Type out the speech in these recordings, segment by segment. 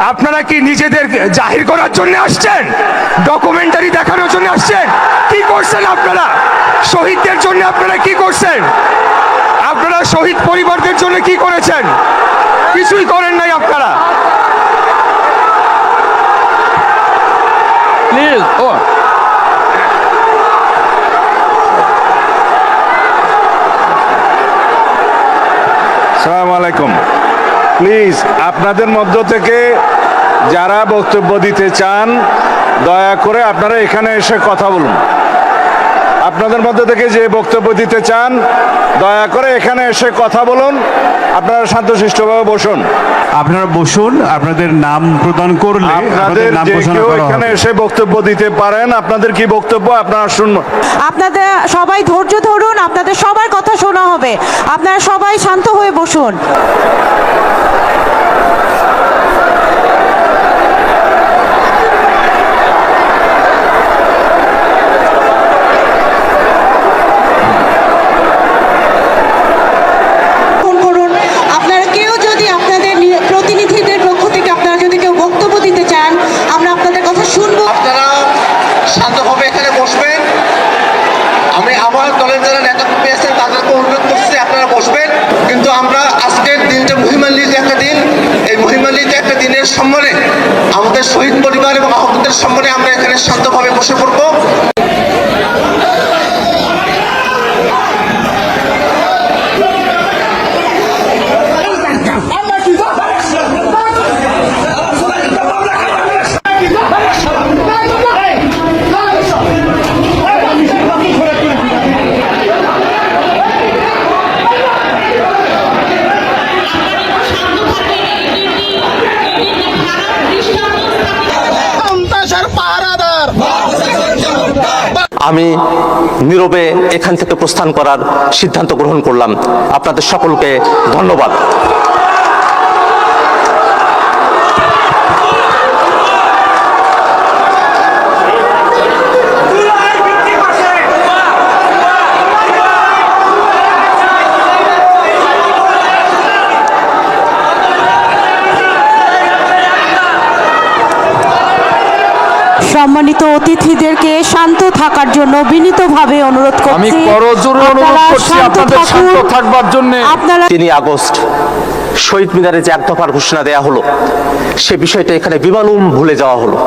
আপনারা কি নিজেদের জাহির করার জন্য আসছেন, ডকুমেন্টারি দেখানোর জন্য আসছেন? কি করছেন আপনারা শহীদদের জন্য? আপনারা কি করছেন? আপনারা শহীদ পরিবারদের জন্য কি করেছেন? কিছুই করেন নাই আপনারা। প্লিজ আসসালামু আলাইকুম। প্লিজ আপনাদের মধ্য থেকে যারা বক্তব্য দিতে চান দয়া করে আপনারা এখানে এসে কথা বলুন। আপনাদের মধ্য থেকে যে বক্তব্য দিতে চান দয়া করে এখানে এসে কথা বলুন। আপনারা শান্তশিষ্টভাবে বসুন। আপনারা বসুন, আপনাদের নাম প্রদান করলে আপনাদের নাম যে ঘোষণা কেউ করা এখানে হবে। এসে বক্তব্য দিতে পারেন। আপনাদের কি বক্তব্য আপনারা শুনুন। আপনাদের সবাই ধৈর্য ধরুন, আপনাদের সবার কথা শোনা হবে। আপনারা সবাই শান্ত হয়ে বসুন। আপনারা কেউ যদি আপনাদের প্রতিনিধিদের পক্ষ থেকে আপনারা যদি কেউ বক্তব্য দিতে চান, আমরা আপনাদের কথা শুনবো। আপনারা শান্তভাবে এখানে বসবেন। আমি আমার দলের যারা নেতাকর্মী আছেন তাদেরকে অনুরোধ করছি আপনারা বসবেন। কিন্তু আমরা আজকের দিনটা মহিমান্বিত একটা দিন। এই মহিমান্বিত একটা দিনের সম্মানে আমাদের শহীদ পরিবার এবং আহতদের সম্মানে আমরা এখানে শান্তভাবে বসে পড়বো। আমি নীরবে এখান থেকে প্রস্থান করার সিদ্ধান্ত গ্রহণ করলাম। আপনাদের সকলকে ধন্যবাদ। সম্মানিত অতিথিদেরকে শান্ত থাকার জন্য বিনীতভাবে অনুরোধ করছি। আমি করজোড়ে অনুরোধ করছি আপনাদের শান্ত থাকবার জন্য। আপনারা 3 আগস্ট শহীদ মিনারে যে এক দফার ঘোষণা দেয়া হলো, সে বিষয়টা এখানে বিমানুম ভুলে যাওয়া হলো।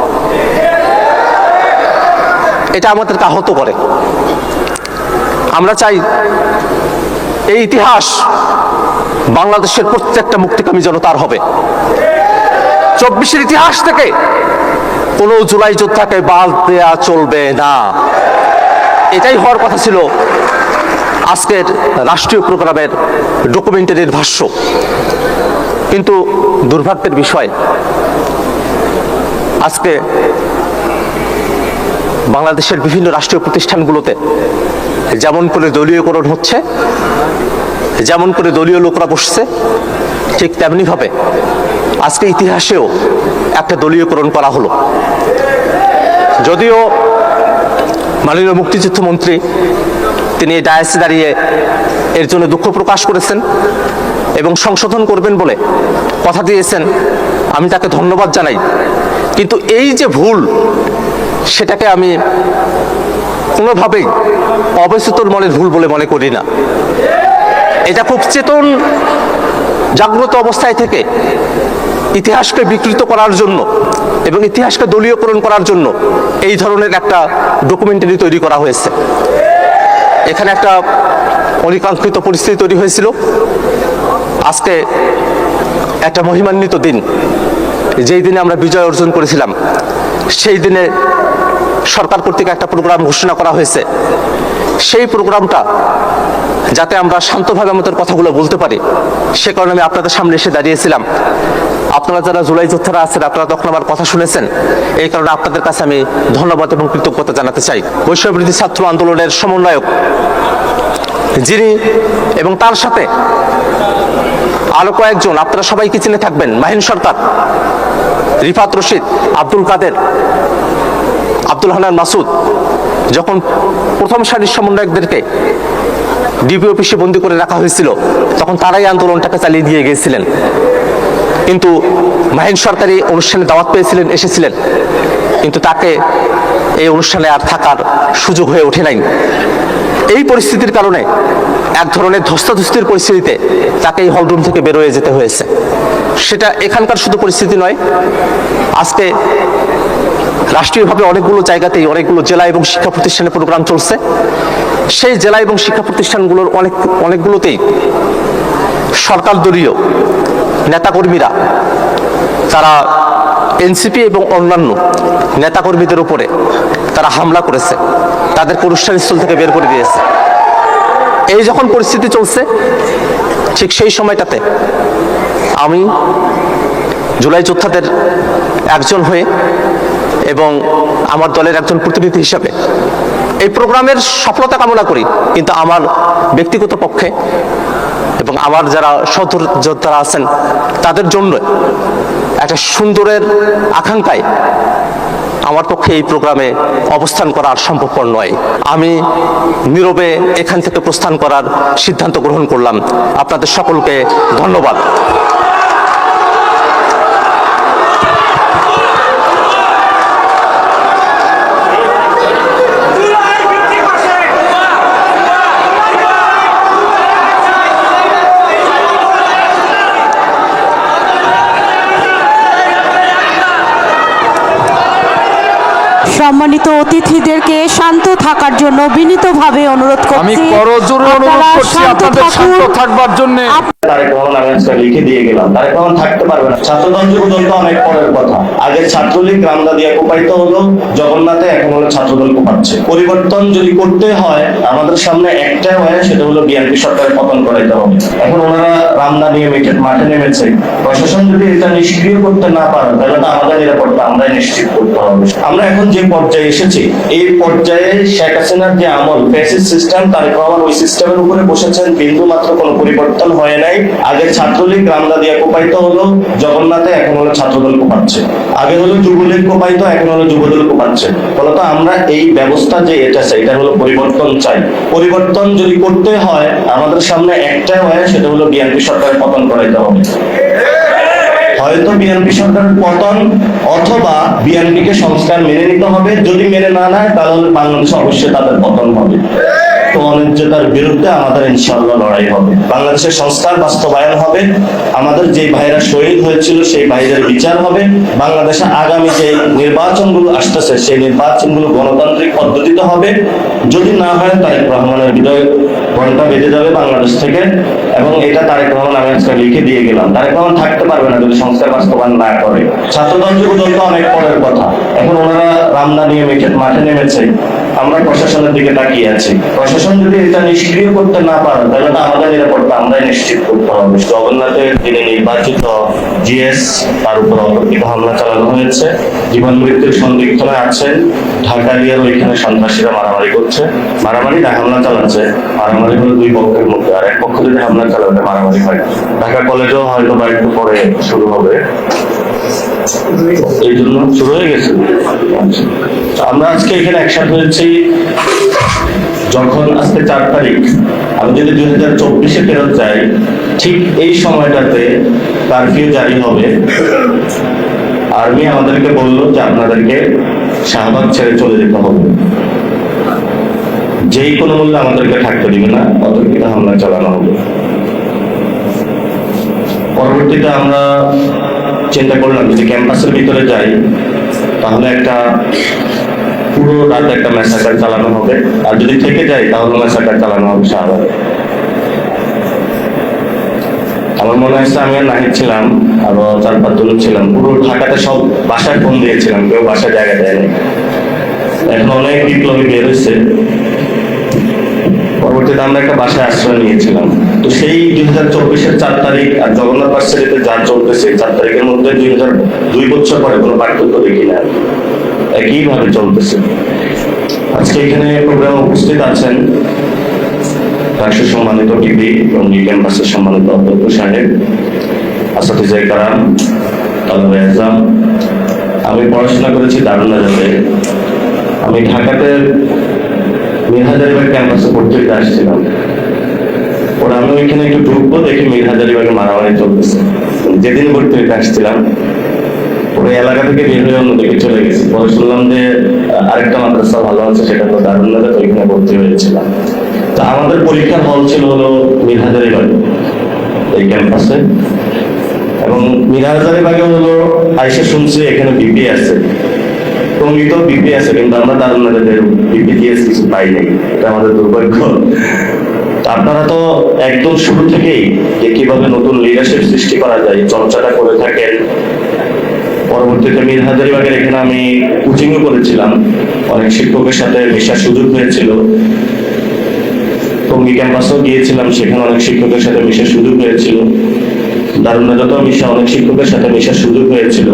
এটা আমাদেরকে আহত করে। আমরা চাই এই ইতিহাস বাংলাদেশের প্রত্যেকটা মুক্তিকামী জনতার হবে। 24-এর ইতিহাস থেকে কোনো জুলাই যোদ্ধাকে বাদ দেয়া চলবে না। এটাই হওয়ার কথা ছিল আজকের রাষ্ট্রীয় প্রোগ্রামের ডকুমেন্টারির ভাষ্য। কিন্তু দুর্ভাগ্যের বিষয়, আজকে বাংলাদেশের বিভিন্ন রাষ্ট্রীয় প্রতিষ্ঠানগুলোতে যেমন করে দলীয়করণ হচ্ছে, যেমন করে দলীয় লোকরা বসছে, ঠিক তেমনিভাবে আজকে ইতিহাসেও একটা দলীয়করণ করা হলো। যদিও মাননীয় মুক্তিযুদ্ধ মন্ত্রী তিনি এই ডায়াসে দাঁড়িয়ে এর জন্য দুঃখ প্রকাশ করেছেন এবং সংশোধন করবেন বলে কথা দিয়েছেন, আমি তাকে ধন্যবাদ জানাই। কিন্তু এই যে ভুল, সেটাকে আমি কোনোভাবেই অবচেতন মনের ভুল বলে মনে করি না। এটা খুব চেতন জাগ্রত অবস্থায় থেকে ইতিহাসকে বিকৃত করার জন্য এবং ইতিহাসকে দলীয়করণ করার জন্য এই ধরনের একটা ডকুমেন্টারি তৈরি করা হয়েছে। এখানে একটা অনিকাঙ্ক্ষিত পরিস্থিতি তৈরি হয়েছিল। আজকে একটা মহিমান্বিত দিন, যেই দিনে আমরা বিজয় অর্জন করেছিলাম, সেই দিনে সরকার কর্তৃক একটা প্রোগ্রাম ঘোষণা করা হয়েছে। সেই প্রোগ্রামটা যাতে আমরা শান্তভাবে আমাদের কথাগুলো বলতে পারি, সে কারণে আমি আপনাদের সামনে এসে দাঁড়িয়েছিলাম। আপনারা যারা জুলাই যোদ্ধারা আছেন, আপনারা তখন আমার কথা শুনেছেন। এই কারণে আপনাদের কাছে আমি ধন্যবাদ এবং কৃতজ্ঞতা জানাতে চাই। বৈষম্যবিরোধী ছাত্র আন্দোলনের সমন্বয়ক যিনি এবং তার সাথে আরো কয়েকজন, আপনারা সবাইকে চিনে থাকবেন, মাহিন সরকার, রিফাত রশিদ, আব্দুল কাদের, আব্দুল হান্নান মাসুদ, যখন প্রথম সারির সমন্বয়কদেরকে ডিবি অফিসে বন্দী করে রাখা হয়েছিল, তখন তারাই আন্দোলনটাকে চালিয়ে দিয়ে গিয়েছিলেন। কিন্তু মাহিন সরকারি অনুষ্ঠানে দাওয়াত পেয়েছিলেন, এসেছিলেন, কিন্তু তাকে এই অনুষ্ঠানে আর থাকার সুযোগ হয়ে ওঠে নাই। এই পরিস্থিতির কারণে এক ধরনের ধস্তাধস্তির পরিস্থিতিতে তাকে এই হলরুম থেকে বের হয়ে যেতে হয়েছে। সেটা এখানকার শুধু পরিস্থিতি নয়, আজকে রাষ্ট্রীয়ভাবে অনেকগুলো জায়গাতেই অনেকগুলো জেলা এবং শিক্ষা প্রতিষ্ঠানে প্রোগ্রাম চলছে। সেই জেলা এবং শিক্ষা প্রতিষ্ঠানগুলোর অনেকগুলোতেই সরকার দলীয় নেতাকর্মীরা তারা এনসিপি এবং অন্যান্য নেতাকর্মীদের উপরে তারা হামলা করেছে, তাদেরকে অনুষ্ঠানস্থল থেকে বের করে দিয়েছে। এই যখন পরিস্থিতি চলছে, ঠিক সেই সময়টাতে আমি জুলাই যোদ্ধাদের একজন হয়ে এবং আমার দলের একজন প্রতিনিধি হিসাবে এই প্রোগ্রামের সফলতা কামনা করি, কিন্তু আমার ব্যক্তিগত পক্ষে এবং আমার যারা সহযোদ্ধারা আছেন তাদের জন্য একটা সুন্দরের আকাঙ্ক্ষায় আমার পক্ষে এই প্রোগ্রামে অবস্থান করা আর সম্ভবপর নয়। আমি নীরবে এখান থেকে প্রস্থান করার সিদ্ধান্ত গ্রহণ করলাম। আপনাদের সকলকে ধন্যবাদ। সম্মানিত অতিথিদেরকে শান্ত থাকার জন্য বিনীতভাবে অনুরোধ করছি। আমি করজোড়ে অনুরোধ করছি আপনাদের শান্ত থাকবার জন্য। তারেক রহমান আমি আজকে লিখে দিয়ে গেলাম, তারেক রহমান থাকতে পারবে না। ছাত্রতন্ত্র পর্যন্ত অনেক পরের কথা। আগে ছাত্রলীগ রামদা দিয়া কোপাইত হলো জগন্নাথে, এখন হলো ছাত্রদল কোপাচ্ছে। পরিবর্তন যদি করতে হয় আমাদের সামনে একটাই হয়, সেটা হলো বিএনপি সরকারের পতন করাইতে হবে। এখন ওনারা রামদা নিয়ে মাঠে নেমেছে। প্রশাসন যদি এটা নিষ্ক্রিয় করতে না পারে তাহলে তো আমাদের নিরাপত্তা আমরাই নিশ্চিত করতে হবে। আমরা এখন যে পর্যায়ে এসেছি, এই পর্যায়ে শেখ হাসিনার যে আমল ফ্যাসিস্ট সিস্টেম, তারেক রহমান ওই সিস্টেমের উপরে বসেছেন, বিন্দু মাত্র কোনো পরিবর্তন হয় নাই। আগে ছাত্রলীগ রামদা দিয়া কোপাইতো হলো জগন্নাথে, এখন হলো ছাত্রদল কোপাচ্ছে। আগে হলো যুবলীগ কোপাইতো, এখন হলো যুবদল কোপাচ্ছে। ফলত আমরা এই ব্যবস্থা যে এটা চাই, এটা হলো পরিবর্তন চাই। পরিবর্তন যদি করতে হয় আমাদের সামনে একটাই হয়, সেটা হলো বিএনপি সরকারের পতন করাইতে হবে। হয়তো বিএনপি সরকারের পতন অথবা বিএনপিকে সংস্কার মেনে নিতে হবে। যদি মেনে না নেয় তাহলে বাংলাদেশে অবশ্যই তাদের পতন হবে। অন্যায্যতার বিরুদ্ধে আমাদের ইনশাআল্লাহ লড়াই হবে। বাংলাদেশের সংস্কার বাস্তবায়ন হবে। আমাদের যে ভাইরা শহীদ হয়েছিল সেই ভাইদের বিচার হবে। বাংলাদেশে আগামী যে নির্বাচনগুলো আসতেছে সেই নির্বাচনগুলো গণতান্ত্রিক পদ্ধতিতে হবে। যদি না হয় তারেক রহমানের হৃদয় ঘন্টা বেজে যাবে বাংলাদেশ থেকে, এবং এটা তারেক রহমান আমি আজকে লিখে দিয়ে গেলাম। তারেক রহমান থাকতে পারবে না যদি সংস্কার বাস্তবায়ন না করে। ছাত্রতন্ত্র পর্যন্ত অনেক পরের কথা। এখন ওনারা রামদা নিয়ে মাঠে নেমেছে, আমরা প্রশাসনের দিকে তাকিয়ে আছি। প্রশাসন যদি এটা নিষ্ক্রিয় করতে না পারে তাহলে তো আমাদের নিরাপত্তা আমরাই নিশ্চিত করতে হবে। জগন্নাথের যিনি নির্বাচিত জিএস, তার উপর অতর্কিত হামলা চালানো হয়েছে। জীবন মৃত্যুর সন্দিগ্ধরা আছেন। ঢাকা এরিয়ার ওইখানে সন্ত্রাসীরা মারামারি করছে, মারামারি না হামলা চালাচ্ছে। মারামারি হলো দুই পক্ষের মধ্যে, আর এক পক্ষ যদি হামলা চালাতে মারামারি হয়। ঢাকা কলেজেও হয়তো বা একটু পরে শুরু হবে, এই জন্য শুরু হয়ে গেছে। আমরা আজকে এখানে একসাথে হয়েছি যখন আজকে 4 তারিখ, আমি যদি 2024-এ ফেরত যাই, ঠিক এই সময়টাতে কারফিউ জারি হবে। আর্মি আমাদেরকে বললো যে আপনাদেরকে শাহবাগ ছেড়ে চলে যেতে হবে, যেই কোনো মূল্যে আমাদেরকে থাকতে দিবে না, অতর্কিত হামলা চালানো হবে। পরবর্তীতে আমরা চিন্তা করলাম যদি ক্যাম্পাসের ভিতরে যাই তাহলে একটা পুরো রাত একটা ম্যাসাকার চালানো হবে, আর যদি থেকে যাই তাহলে ম্যাসাকার চালানো হবে শাহবাগে। আমার মনে হচ্ছে আমি আর নাহিদ ছিলাম, আরো 4-5 জন ছিলাম। পুরো ঢাকাতে সব বাসায় ফোন দিয়েছিলাম, কেউ বাসায় জায়গা দেয়নি। এখন অনেক বিপ্লবী বের হয়েছে। পরবর্তীতে আমরা একটা বাসায় আশ্রয় নিয়েছিলাম। তো সেই 2024-এর 4 তারিখ আর জগন্নাথ ভার্সিটিতে যা চলতেছে 4 তারিখের মধ্যে 2002 বছর পরে কোনো পার্থক্য দেখি না, একইভাবে চলতেছে। আজকে এখানে প্রোগ্রামে উপস্থিত আছেন রাষ্ট্র সম্মানিত ডিবি এবং ক্যাম্পাসের সম্মানিত অধ্যক্ষ সাহেব, আসাতিজায়ে কেরাম, তালেবে আযম। আমি পড়াশোনা করেছি দারুনাজাতে। আমি ঢাকাতে মীর হাজারীবাগ ক্যাম্পাসে পড়তে আসছিলাম। ওরা আমি ওইখানে একটু ঢুকবো, দেখি মীর হাজারীবাগে মারামারি চলতেছে। যেদিন ভর্তি হইতে আসছিলাম ওই এলাকা থেকে বের হয়ে অন্যদিকে চলে গেছি। পরে শুনলাম যে আরেকটা মাদ্রাসা ভালো আছে, সেটা তো দারুন নাজাত, ওইখানে ভর্তি হয়েছিলাম। তো আমাদের পরীক্ষার হল ছিল হলো মিরহাজারীবাগে এই ক্যাম্পাসে, এবং মিরহাজারীবাগে হলো আইসা শুনছি এখানে বিপি আছে, টঙ্গীতেও বিপি আছে, কিন্তু আমরা দারুন নাজাতের বিপিটিএস কিছু পাই নাই, এটা আমাদের দুর্ভাগ্য। আপনারা তো একদম শুরু থেকেই যে কিভাবে নতুন লিডারশিপ সৃষ্টি করা যায় চর্চাটা করে থাকেন। পরবর্তীতে মিরহাজারীবাগের এখানে আমি কোচিংও করেছিলাম, অনেক শিক্ষকের সাথে মেশার সুযোগ হয়েছিল। টঙ্গী ক্যাম্পাসেও গিয়েছিলাম, সেখানে অনেক শিক্ষকের সাথে মেশার সুযোগ হয়েছিল। দারুন নাজাতেও অনেক শিক্ষকের সাথে মেশার সুযোগ হয়েছিল।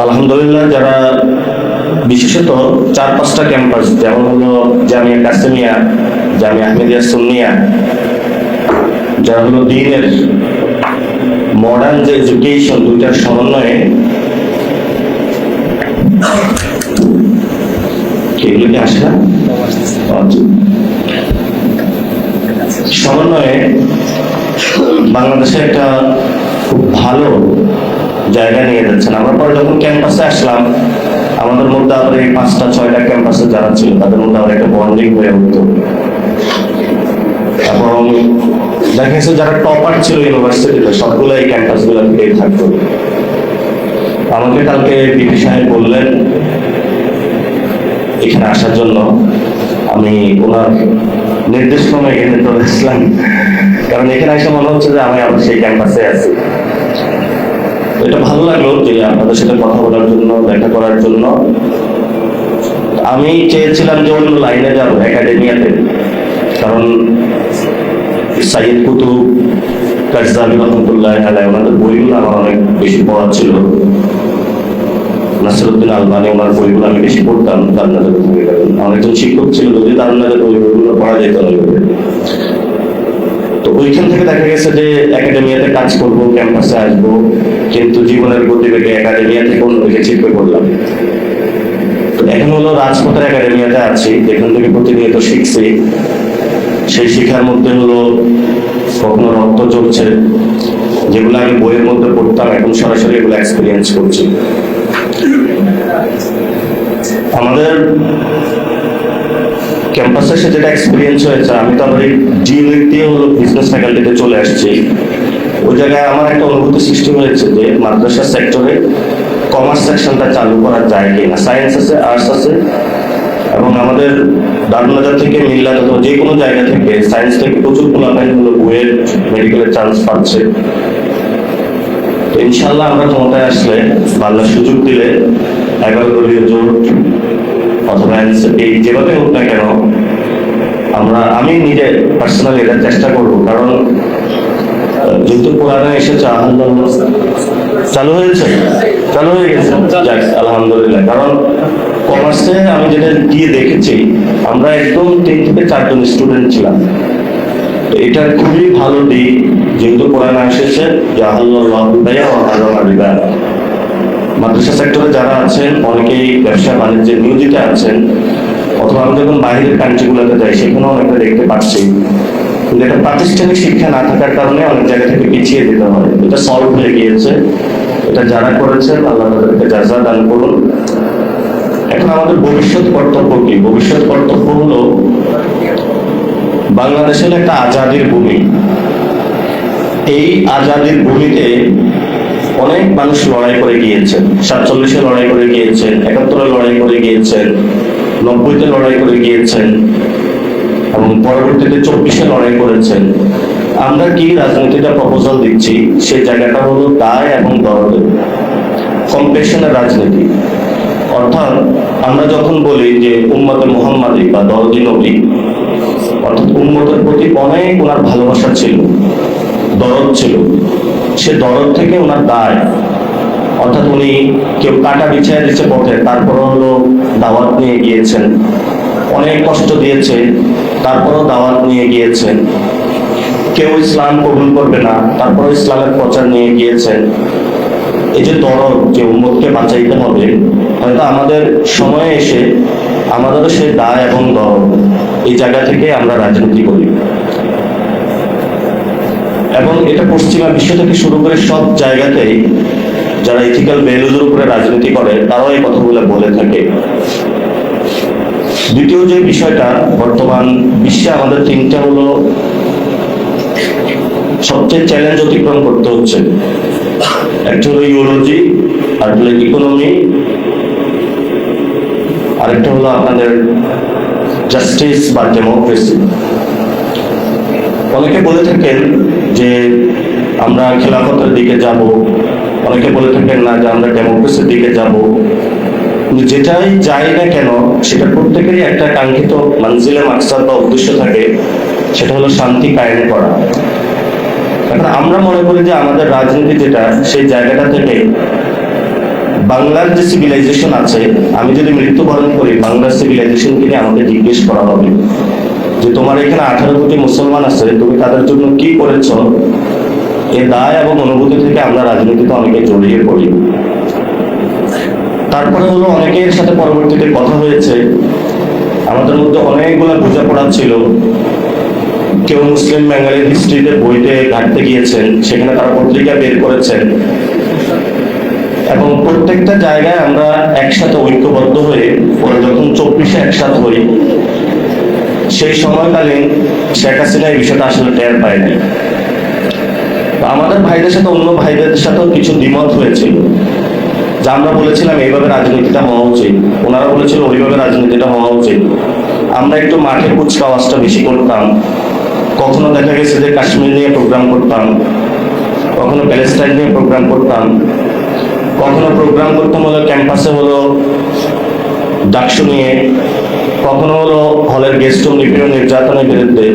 আলহামদুলিল্লাহ, যারা বিশেষত 4-5টা ক্যাম্পাস, যেমন হলো জামিয়া কাসেমিয়া, জামিয়া আহমেদিয়া সুন্নিয়া, যারা হলো দ্বীনের মডার্ন যে এডুকেশন, দুইটার সমন্বয়ে এগুলো কি আসে না, সমন্বয়ে বাংলাদেশে একটা খুব ভালো জায়গা নিয়ে যাচ্ছেন। আমরা পরে যখন ক্যাম্পাসে আসলাম, আমাদের মধ্যে আবার এই 5টা-6টা ক্যাম্পাসে যারা ছিল তাদের মধ্যে আবার একটা বন্ডিং হয়ে উঠতো, এবং দেখা গেছে যারা টপার ছিল ইউনিভার্সিটিতে সবগুলো এই ক্যাম্পাস গুলো থেকেই থাকতো। আমাকে কালকে বিপি সাহেব বললেন এখানে আসার জন্য, আমি ওনার নির্দেশ ক্রমে এখানে চলে আসলাম, কারণ এখানে এসে মনে হচ্ছে যে আমি আবার সেই ক্যাম্পাসে আছি। এটা ভালো লাগলো যে আপনাদের সাথে কথা বলার জন্য, দেখা করার জন্য। আমি চেয়েছিলাম যে অন্য লাইনে যাবো, একাডেমিয়াতে, কারণ সাইয়েদ কুতুব, কারজাবি রহমতুল্লাহ আলাইহি, ওনাদের বইগুলো আমার অনেক বেশি পড়া ছিল। নাসিরউদ্দিন আলবানী, ওনার বইগুলো আমি বেশি পড়তাম দারুন নাজাত থেকে। আমার একজন শিক্ষক ছিল, যদি দারুন নাজাত ওই বইগুলো পড়া যেত না। তো ওইখান থেকে দেখা গেছে যে একাডেমিয়াতে কাজ করব, ক্যাম্পাসে আসবো, কিন্তু জীবনের গতিবেগে একাডেমিয়া থেকে অন্যদিকে ছিটকে পড়লাম। তো এখন হলো রাজপথের একাডেমিয়াতে আছি, এখান থেকে প্রতিনিয়ত শিখছি। সেই শিক্ষার মধ্যে হলো কখনো রক্ত চলছে, যেগুলো আমি বইয়ের মধ্যে পড়তাম, এখন সরাসরি এগুলো এক্সপিরিয়েন্স করছি। আমাদের ক্যাম্পাসে এসে যেটা এক্সপিরিয়েন্স হয়েছে, আমি তো আবার এই ডিউনিট দিয়ে হলো বিজনেস ফ্যাকাল্টিতে চলে আসছি। ওই জায়গায় আমার একটা অনুভূতি সৃষ্টি হয়েছে যে মাদ্রাসা সেক্টরে কমার্স সেকশনটা চালু করা যায় কিনা। সায়েন্স আছে, আর্টস আছে, এবং আমাদের দারুন নাজাত থেকে মিল্লাত অথবা যে কোনো জায়গা থেকে সায়েন্স থেকে প্রচুর পোলাপাইন হলো বুয়েট মেডিকেলের চান্স পাচ্ছে। তো ইনশাল্লাহ আমরা ক্ষমতায় আসলে, বাংলা সুযোগ দিলে, 11 দলীয় জোট অথবা এই যেভাবে হোক না কেন, আমি নিজে পার্সোনালি এটা চেষ্টা করব। কারণ যেহেতু কোরআনে এসেছে আলহামদুলিল্লাহ, চালু হয়ে গেছে, যাক আলহামদুলিল্লাহ। কারণ কমার্সে আমি যেটা গিয়ে দেখেছি, আমরা একদম 3 থেকে 4 জন স্টুডেন্ট ছিলাম। এটা খুবই ভালো দিক, যেহেতু কোরআনে এসেছে মাদ্রাসা সেক্টরে যারা আছেন অনেকেই ব্যবসা বাণিজ্যে নিয়োজিত আছেন, অথবা আমি যখন বাইরের কান্ট্রিগুলোতে যাই সেখানেও অনেকটা দেখতে পাচ্ছি। কিন্তু এটা প্রাতিষ্ঠানিক শিক্ষা না থাকার কারণে অনেক জায়গা থেকে পিছিয়ে যেতে হয়। এটা সলভ হয়ে গিয়েছে, এটা যারা করেছেন আল্লাহ তাদেরকে জাযা দান করুন। এখন আমাদের ভবিষ্যৎ কর্তব্য কি? ভবিষ্যৎ কর্তব্য হলো, বাংলাদেশের একটা আজাদির ভূমি, এই আজাদির ভূমিতে অনেক মানুষ লড়াই করে গিয়েছেন। 47-এ লড়াই করে গিয়েছেন, 71-এ লড়াই করে গিয়েছেন, 90-তে লড়াই করে গিয়েছেন, এবং পরবর্তীতে 24-এ লড়াই করেছেন। আমরা কি রাজনীতিটা প্রপোজাল দিচ্ছি, সেই জায়গাটা হলো দায় এবং দরদের, কম্পেশনের রাজনীতি। অর্থাৎ আমরা যখন বলি যে উম্মতে মুহাম্মাদি বা দরদি নবী, অর্থাৎ উম্মতের প্রতি অনেক ওনার ভালোবাসা ছিল, দরদ ছিল, সে দরদ থেকে ওনার দায়। অর্থাৎ উনি কেউ কাটা বিছায় দিচ্ছে পথে, তারপরে হলো দাওয়াত নিয়ে গিয়েছেন, অনেক কষ্ট দিয়েছে, তারপরেও দাওয়াত নিয়ে গিয়েছেন। কেউ ইসলাম কবুল করবে না, তারপরে ইসলামের প্রচার নিয়ে গিয়েছেন। এই যে দরদ, যে উম্মতকে বাঁচাইতে হবে, হয়তো আমাদের সময়ে এসে আমাদেরও সেই দায় এবং দরদ, এই জায়গা থেকে আমরা রাজনীতি করি। এবং এটা পশ্চিমা বিশ্ব থেকে শুরু করে সব জায়গাতেই যারা ইথিক্যাল ভ্যালুজের উপরে রাজনীতি করে তারাও এই কথাগুলো বলে থাকে। দ্বিতীয় যে বিষয়টা, বর্তমান বিশ্বে আমাদের তিনটা হলো সবচেয়ে চ্যালেঞ্জ অতিক্রম করতে হচ্ছে। একটা হলো ইউরোলজি, আর হলো ইকোনমি, আরেকটা হলো আপনাদের জাস্টিস বা ডেমোক্রেসি। অনেকে বলে থাকেন যে আমরা খেলাফতের দিকে যাব, অনেকে বলে থাকেন না যে আমরা ডেমোক্রেসির দিকে যাব। যেটাই যাই না কেন সেটা প্রত্যেকেরই একটা কাঙ্ক্ষিত মানজিলে মাকসাদ বা উদ্দেশ্য থাকে, সেটা হলো শান্তি কায়েম করা। এখন আমরা মনে করি যে আমাদের রাজনীতি যেটা, সেই জায়গাটা থেকে বাংলার যে সিভিলাইজেশন আছে, আমি যদি মৃত্যুবরণ করি বাংলার সিভিলাইজেশনকে নিয়ে আমাকে জিজ্ঞেস করা হবে যে তোমার এখানে 18 কোটি মুসলমান আছে, তুমি তাদের জন্য কি করেছ। এই দায় এবং অনুভূতি থেকে আমরা রাজনীতিতে অনেকে জড়িয়ে পড়ি। তারপরে হলো অনেকের সাথে পরবর্তীতে কথা হয়েছে, আমাদের মধ্যে অনেকগুলো বোঝাপড়া ছিল। কেউ মুসলিম বাঙালির হিস্ট্রিতে বইতে ঘাটতে গিয়েছেন, সেখানে তারা পত্রিকা বের করেছেন, এবং প্রত্যেকটা জায়গায় আমরা একসাথে ঐক্যবদ্ধ হয়ে পরে যখন 24-এ একসাথে হই, সেই সময়কালীন শেখ হাসিনা এই বিষয়টা আসলে টের পায়নি। আমাদের ভাইদের সাথে অন্য ভাইদের সাথেও কিছু দ্বিমত হয়েছিল, যা আমরা বলেছিলাম এইভাবে রাজনীতিটা হওয়া উচিত, ওনারা বলেছিল ওইভাবে রাজনীতিটা হওয়া উচিত। আমরা একটু মাঠে কুচকাওয়াজটা বেশি করতাম, কখনো দেখা গেছে যে কাশ্মীর নিয়ে প্রোগ্রাম করতাম, কখনো প্যালেস্টাইন নিয়ে প্রোগ্রাম করতাম, কখনো প্রোগ্রাম করতাম হলো ক্যাম্পাসে হলো ডাকসু নিয়ে, কখনো হলো হলের গেস্ট রুম নিপীড়ন নির্যাতনের বিরুদ্ধে।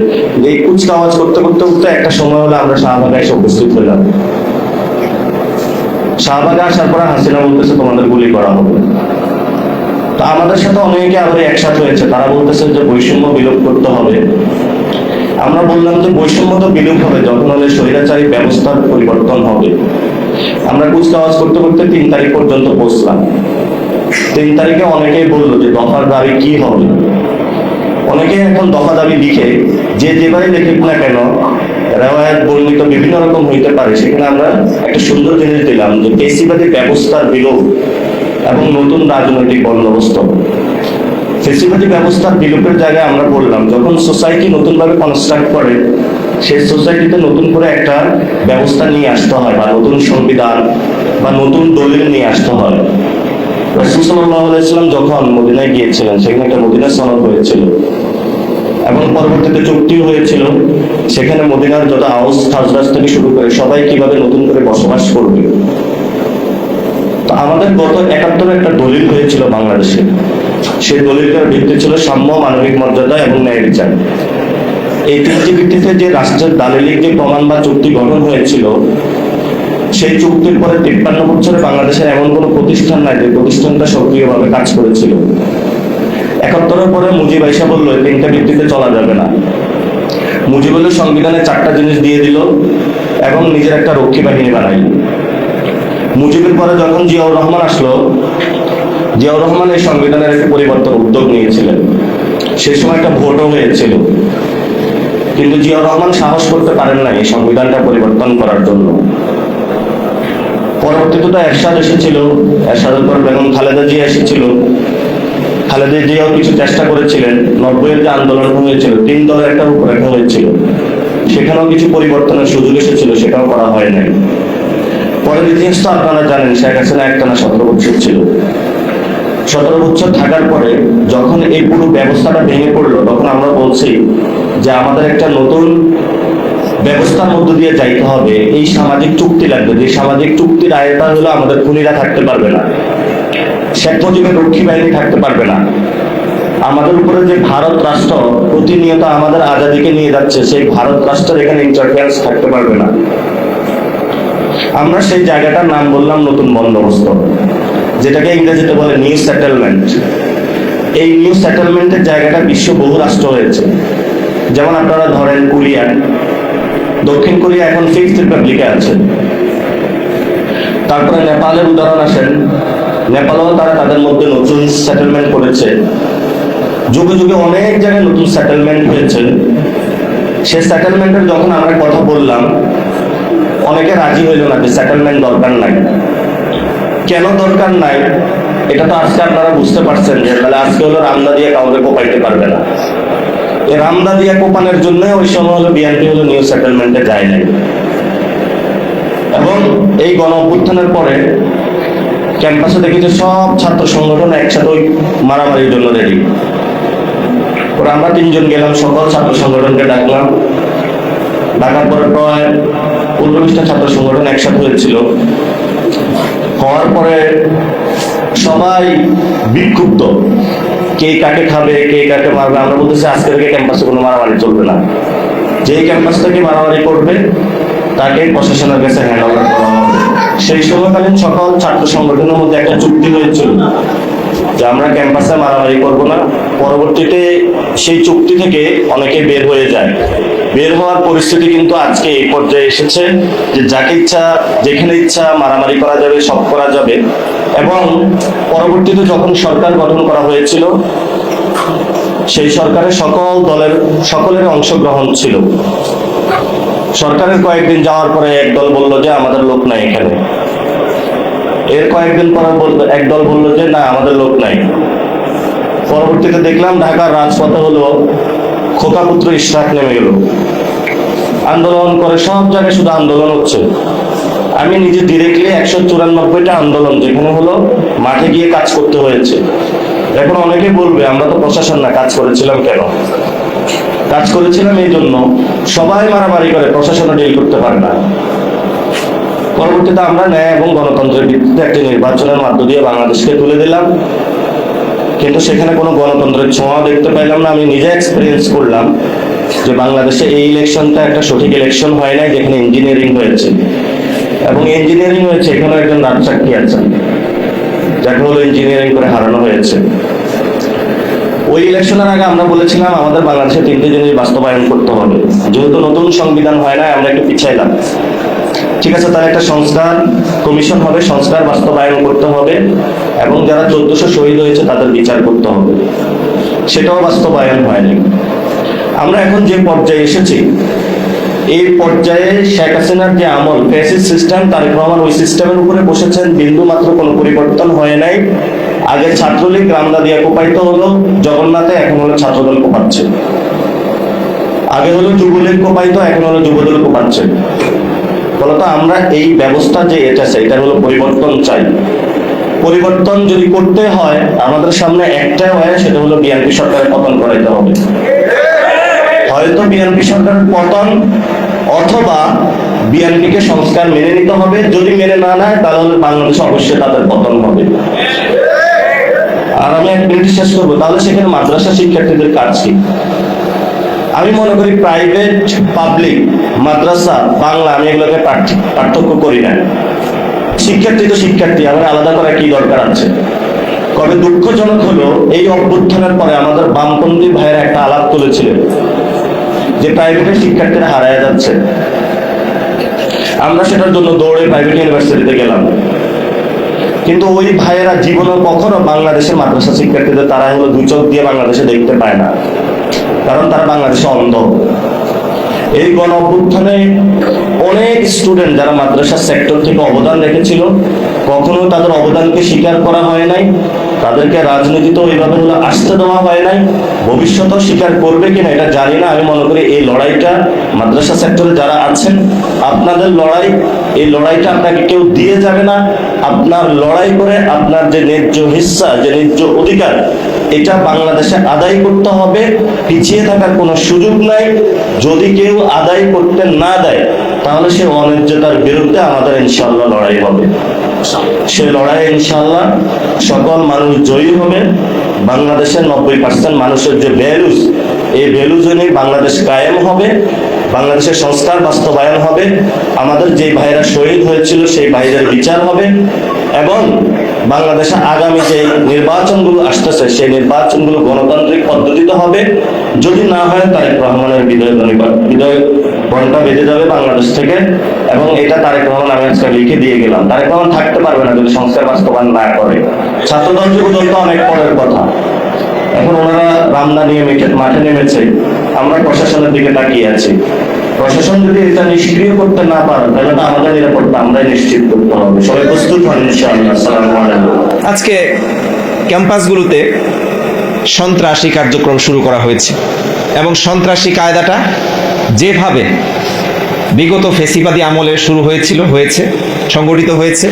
এই কুচকাওয়াজ করতে করতে করতে একটা সময় হলো আমরা শাহবাগে এসে উপস্থিত হলাম। শাহবাগে আসার পর হাসিনা বলতেছে তোমাদের গুলি করা হবে। তো আমাদের সাথে অনেকে আবার একসাথে হয়েছে, তারা বলতেছে যে বৈষম্য বিলোপ করতে হবে। আমরা বললাম যে বৈষম্য তো বিলোপ হবে যখন হলে স্বৈরাচারী ব্যবস্থার পরিবর্তন হবে। আমরা কুচকাওয়াজ করতে করতে 3 তারিখ পর্যন্ত পৌঁছলাম। 3 তারিখে অনেকেই বললো যে দফার দাবি কি হবে। অনেকে এখন দফা দাবি লিখে যে যেভাবে লিখুক না কেন, রেওয়ায়াত বর্ণিত বিভিন্ন রকম হইতে পারে, সেখানে আমরা একটা সুন্দর জিনিস দিলাম যে ফেসিবাদী ব্যবস্থার বিলোপ এবং নতুন রাজনৈতিক বন্দোবস্ত। ফেসিবাদী ব্যবস্থার বিলোপের জায়গায় আমরা বললাম যখন সোসাইটি নতুনভাবে কনস্ট্রাক্ট করে, সেই সোসাইটিতে নতুন করে একটা ব্যবস্থা নিয়ে আসতে হয়, বা নতুন সংবিধান বা নতুন দলিল নিয়ে আসতে হয়। রাসূল সাল্লাল্লাহু আলাইহি ওয়াসাল্লাম যখন মদিনায় গিয়েছিলেন, সেখানে একটা মদিনা সনদ হয়েছিল এবং পরবর্তীতে চুক্তিও হয়েছিল। সেখানে মদিনার যত আউস খাজরাজ থেকে শুরু করে সবাই কিভাবে নতুন করে বসবাস করবে। তো আমাদের গত 71-এ একটা দলিল হয়েছিল বাংলাদেশে। সেই দলিলটার ভিত্তি ছিল সাম্য, মানবিক মর্যাদা এবং ন্যায় বিচার। এই 3টি ভিত্তিতে যে রাষ্ট্রের দালিলিক যে প্রমাণ বা চুক্তি গঠন হয়েছিল, সেই চুক্তির পরে 53 বছরে বাংলাদেশের এমন কোনো প্রতিষ্ঠান নাই যে প্রতিষ্ঠানটা সক্রিয়ভাবে কাজ করেছিল। 71-এর পরে মুজিব আইসা বললো এই 3টা ভিত্তিতে চলা যাবে না। মুজিব হলো সংবিধানে 4টা জিনিস দিয়ে দিল এবং নিজের একটা রক্ষী বাহিনী বানাইল। মুজিবের পরে যখন জিয়াউর রহমান আসলো, জিয়াউর রহমান এই সংবিধানের একটা পরিবর্তন উদ্যোগ নিয়েছিলেন। সেই সময় একটা ভোটও হয়েছিল, কিন্তু জিয়াউর রহমান সাহস করতে পারেন না এই সংবিধানটা পরিবর্তন করার জন্য। পরবর্তীতে তো এরশাদ এসেছিল, এরশাদের পর বেগম খালেদা জিয়া এসেছিল। খালেদা জিয়াও কিছু চেষ্টা করেছিলেন। 90-এর যে আন্দোলন হয়েছিল, 3 দলের একটা রূপরেখা হয়েছিল, সেখানেও কিছু পরিবর্তনের সুযোগ এসেছিল, সেটাও করা হয় নাই। পরের ইতিহাস তো আপনারা জানেন, শেখ হাসিনা একটানা 17 বছর ছিল। 17 বছর থাকার পরে যখন এই পুরো ব্যবস্থাটা ভেঙে পড়লো, তখন আমরা বলছি যে আমাদের একটা নতুন ব্যবস্থার মধ্য দিয়ে যাইতে হবে। এই সামাজিক চুক্তি লাগবে, যে সামাজিক চুক্তির আয়তা হলো আমাদের খুনিরা থাকতে পারবে না, শেখ মুজিবের রক্ষী বাহিনী থাকতে পারবে না, আমাদের উপরে যে ভারত রাষ্ট্র প্রতিনিয়ত আমাদের আজাদিকে নিয়ে যাচ্ছে, সেই ভারত রাষ্ট্রের এখানে ইন্টারফেয়ারেন্স থাকতে পারবে না। আমরা সেই জায়গাটার নাম বললাম নতুন বন্দোবস্ত, যেটাকে ইংরেজিতে বলে নিউ সেটেলমেন্ট। এই নিউ সেটেলমেন্টের জায়গাটা বিশ্ব বহু রাষ্ট্র হয়েছে। যেমন আপনারা ধরেন কোরিয়া, দক্ষিণ কোরিয়া এখন 5th রিপাবলিকে আছে। তারপরে নেপালের উদাহরণ আসেন, নেপালও তারা তাদের মধ্যে নতুন সেটেলমেন্ট করেছে। যুগে যুগে অনেক জায়গায় নতুন সেটেলমেন্ট হয়েছে। সেই সেটেলমেন্টের যখন আমরা কথা বললাম, অনেকে রাজি হইল না যে সেটেলমেন্ট দরকার নাই। কেন দরকার নাই এটা তো আজকে আপনারা বুঝতে পারছেন যে তাহলে আজকে হলো রামদা দিয়ে কাউকে কোপাইতে পারবে না। এই রামদা দিয়ে কোপানোর জন্য ওই সময় হলো বিএনপি হলো নিউ সেটেলমেন্টে যায় নাই। এবং এই গণ অভ্যুত্থানের পরে ক্যাম্পাসে দেখি যে সব ছাত্র সংগঠন একসাথে ওই মারামারির জন্য রেডি। ওরা আমরা 3 জন গেলাম, সকল ছাত্র সংগঠনকে ডাকলাম। ডাকার পরে প্রায় 15-20টা ছাত্র সংগঠন একসাথে হয়েছিল। হওয়ার পরে সবাই বিক্ষুব্ধ, কে কাকে খাবে, কে কাকে মারবে। আমরা বলতেছি আজকে থেকে ক্যাম্পাসে কোনো মারামারি চলবে না। যেই ক্যাম্পাস থেকে মারামারি করবে তাকে প্রশাসনের কাছে হ্যান্ড ওভার করা হবে। সেই সময়কালীন সকল ছাত্র সংগঠনের মধ্যে একটা চুক্তি হয়েছিল যে আমরা ক্যাম্পাসে মারামারি করব না। পরবর্তীতে সেই চুক্তি থেকে অনেকে বের হয়ে যায়। বের হওয়ার পরিস্থিতি কিন্তু আজকে এই পর্যায়ে এসেছে যে যাকে ইচ্ছা যেখানে ইচ্ছা মারামারি করা যাবে, সব করা যাবে। এবং পরবর্তীতে যখন সরকার গঠন করা হয়েছিল সেই সরকারে সকলের অংশগ্রহণ ছিল। সরকারের কয়েকদিন যাওয়ার পরে একদল বলল যে আমাদের লোক নাই এখানে। এর কয়েকদিন পরে একদল বলল যে না আমাদের লোক নাই। পরবর্তীতে দেখলাম ঢাকার রাজপথে হলো খোকাপুত্র ইশরাক নেমে গেল, আন্দোলন করে। সব জায়গায় শুধু আন্দোলন হচ্ছে। আমি নিজে ডিরেক্টলি 194টা আন্দোলন যেখানে হলো মাঠে গিয়ে কাজ করতে হয়েছে। এখন অনেকে বলবে আমরা তো প্রশাসন না, কাজ করেছিলাম কেন? কাজ করেছিলাম এই জন্য সবাই মারামারি করে, প্রশাসনও ডিল করতে পারে না। পরবর্তীতে আমরা ন্যায় এবং গণতন্ত্রের ভিত্তিতে একটি নির্বাচনের মধ্য দিয়ে বাংলাদেশকে তুলে দিলাম, কিন্তু সেখানে কোনো গণতন্ত্রের ছোঁয়া দেখতে পাইলাম না। আমি নিজে এক্সপিরিয়েন্স করলাম যে বাংলাদেশে এই ইলেকশনটা একটা সঠিক ইলেকশন হয় নাই, যেখানে ইঞ্জিনিয়ারিং হয়েছে। এবং ইঞ্জিনিয়ারিং হয়েছে এখানে একজন রাজসাক্ষী আছেন যাকে হলো ইঞ্জিনিয়ারিং করে হারানো হয়েছে। ওই ইলেকশনের আগে আমরা বলেছিলাম আমাদের বাংলাদেশে 3টে জিনিস বাস্তবায়ন করতে হবে। যেহেতু নতুন সংবিধান হয় না, আমরা একটু পিছাইলাম। ঠিক আছে, তার একটা সংস্কার কমিশন হবে, সংস্কার বাস্তবায়ন করতে হবে এবং যারা 1400 শহীদ হয়েছে তাদের বিচার করতে হবে। সেটাও বাস্তবায়ন হয়নি। আমরা এখন যে পর্যায়ে এসেছি, এই পর্যায়ে শেখ হাসিনার যে আমল ফ্যাসিস্ট সিস্টেম, তারেক রহমান ওই সিস্টেমের উপরে বসেছেন। বিন্দু মাত্র কোনো পরিবর্তন হয় নাই। আগে ছাত্রলীগ রামদা দিয়ে কোপাইতে হলো জগন্নাথে, এখন হলো ছাত্রদল কোপাচ্ছে। আগে হলো যুবলীগ কোপাইতো, এখন হলো যুবদল কোপাচ্ছে। বলতো আমরা এই ব্যবস্থা যে এটা হলো পরিবর্তন চাই। পরিবর্তন যদি করতে হয় আমাদের সামনে একটাই হয়, সেটা হলো বিএনপি সরকারের পতন করাইতে হবে। হয়তো বিএনপি সরকারের পতন অথবা বিএনপিকে সংস্কার মেনে নিতে হবে। যদি মেনে না নেয় তাহলে বাংলাদেশে অবশ্যই তাদের পতন হবে। আর আমি এক মিনিট শেষ করবো। তাহলে সেখানে মাদ্রাসা শিক্ষার্থীদের কাজ কি? আমি মনে করি প্রাইভেট, পাবলিক, মাদ্রাসা, বাংলা, আমি এগুলোকে পার্থক্য করি না। শিক্ষার্থী তো শিক্ষার্থী, আমার আলাদা করা কি দরকার আছে? তবে দুঃখজনক হলো এই অভ্যুত্থানের পরে আমাদের বামপন্থী ভাইয়েরা একটা আলাপ তুলেছিলেন যে প্রাইভেটের শিক্ষার্থীরা হারায় যাচ্ছে। আমরা সেটার জন্য দৌড়ে প্রাইভেট ইউনিভার্সিটিতে গেলাম, কিন্তু ওই ভাইয়েরা জীবনে কখনো বাংলাদেশের মাদ্রাসা শিক্ষার্থীদের তারা হলো 2 চোখ দিয়ে বাংলাদেশে দেখতে পায় না, কারণ তারা বাংলাদেশে অন্ধ। এই গণ অভ্যুত্থানে অনেক স্টুডেন্ট যারা মাদ্রাসা সেক্টর থেকে অবদান রেখেছিল, কখনো তাদের অবদানকে স্বীকার করা হয় নাই। তাদেরকে রাজনীতিতে ওইভাবে হলো আসতে দেওয়া হয় নাই। ভবিষ্যতেও স্বীকার করবে কিনা এটা জানি না। আমি মনে করি এই লড়াইটা মাদ্রাসা সেক্টরে যারা আছেন, আপনাদের লড়াই, এই লড়াইটা আপনাকে কেউ দিয়ে যাবে না। আপনার লড়াই করে আপনার যে ন্যায্য হিস্সা, যে ন্যায্য অধিকার, এটা বাংলাদেশে আদায় করতে হবে। পিছিয়ে থাকার কোনো সুযোগ নাই। যদি কেউ আদায় করতে না দেয় তাহলে সে অন্যায্যতার বিরুদ্ধে আমাদের ইনশাআল্লাহ লড়াই হবে। সে লড়াই ইনশাআল্লাহ সকল মানুষ জয়ী হবে। বাংলাদেশের 90% মানুষের যে ভ্যালুজ, এই ভ্যালুজ নিয়ে বাংলাদেশ কায়েম হবে। বাংলাদেশের সংস্কার বাস্তবায়ন হবে। আমাদের যে ভাইরা শহীদ হয়েছিল সেই ভাইদের বিচার হবে এবং বাংলাদেশে আগামী যে নির্বাচনগুলো আসতেছে সেই নির্বাচনগুলো গণতান্ত্রিক পদ্ধতিতে হবে। যদি না হয় তারেক রহমানের বিদায় ঘন্টা বেজে যাবে বাংলাদেশ থেকে। এবং এটা তারেক রহমান আমি আজকে লিখে দিয়ে গেলাম। তারেক রহমান থাকতে পারবে না যদি সংস্কার বাস্তবায়ন না করে। ছাত্রদল যুবদল তো অনেক পরের কথা। এখন ওনারা রামদা নিয়ে মাঠে নেমেছে, আমরা প্রশাসনের দিকে তাকিয়ে আছি। প্রশাসন যদি এটা নিষ্ক্রিয় করতে না পারে তাহলে তো আমাদের নিরাপত্তা আমরাই নিশ্চিত করতে হবে। সবাই প্রস্তুত হন ইনশাআল্লাহ। আসসালামু আলাইকুম। আজকে ক্যাম্পাসগুলোতে সন্ত্রাসী কার্যক্রম শুরু করা হয়েছে এবং সন্ত্রাসী কায়দাটা যেভাবে বিগত ফেসিবাদী আমলে শুরু হয়েছে সংগঠিত হয়েছে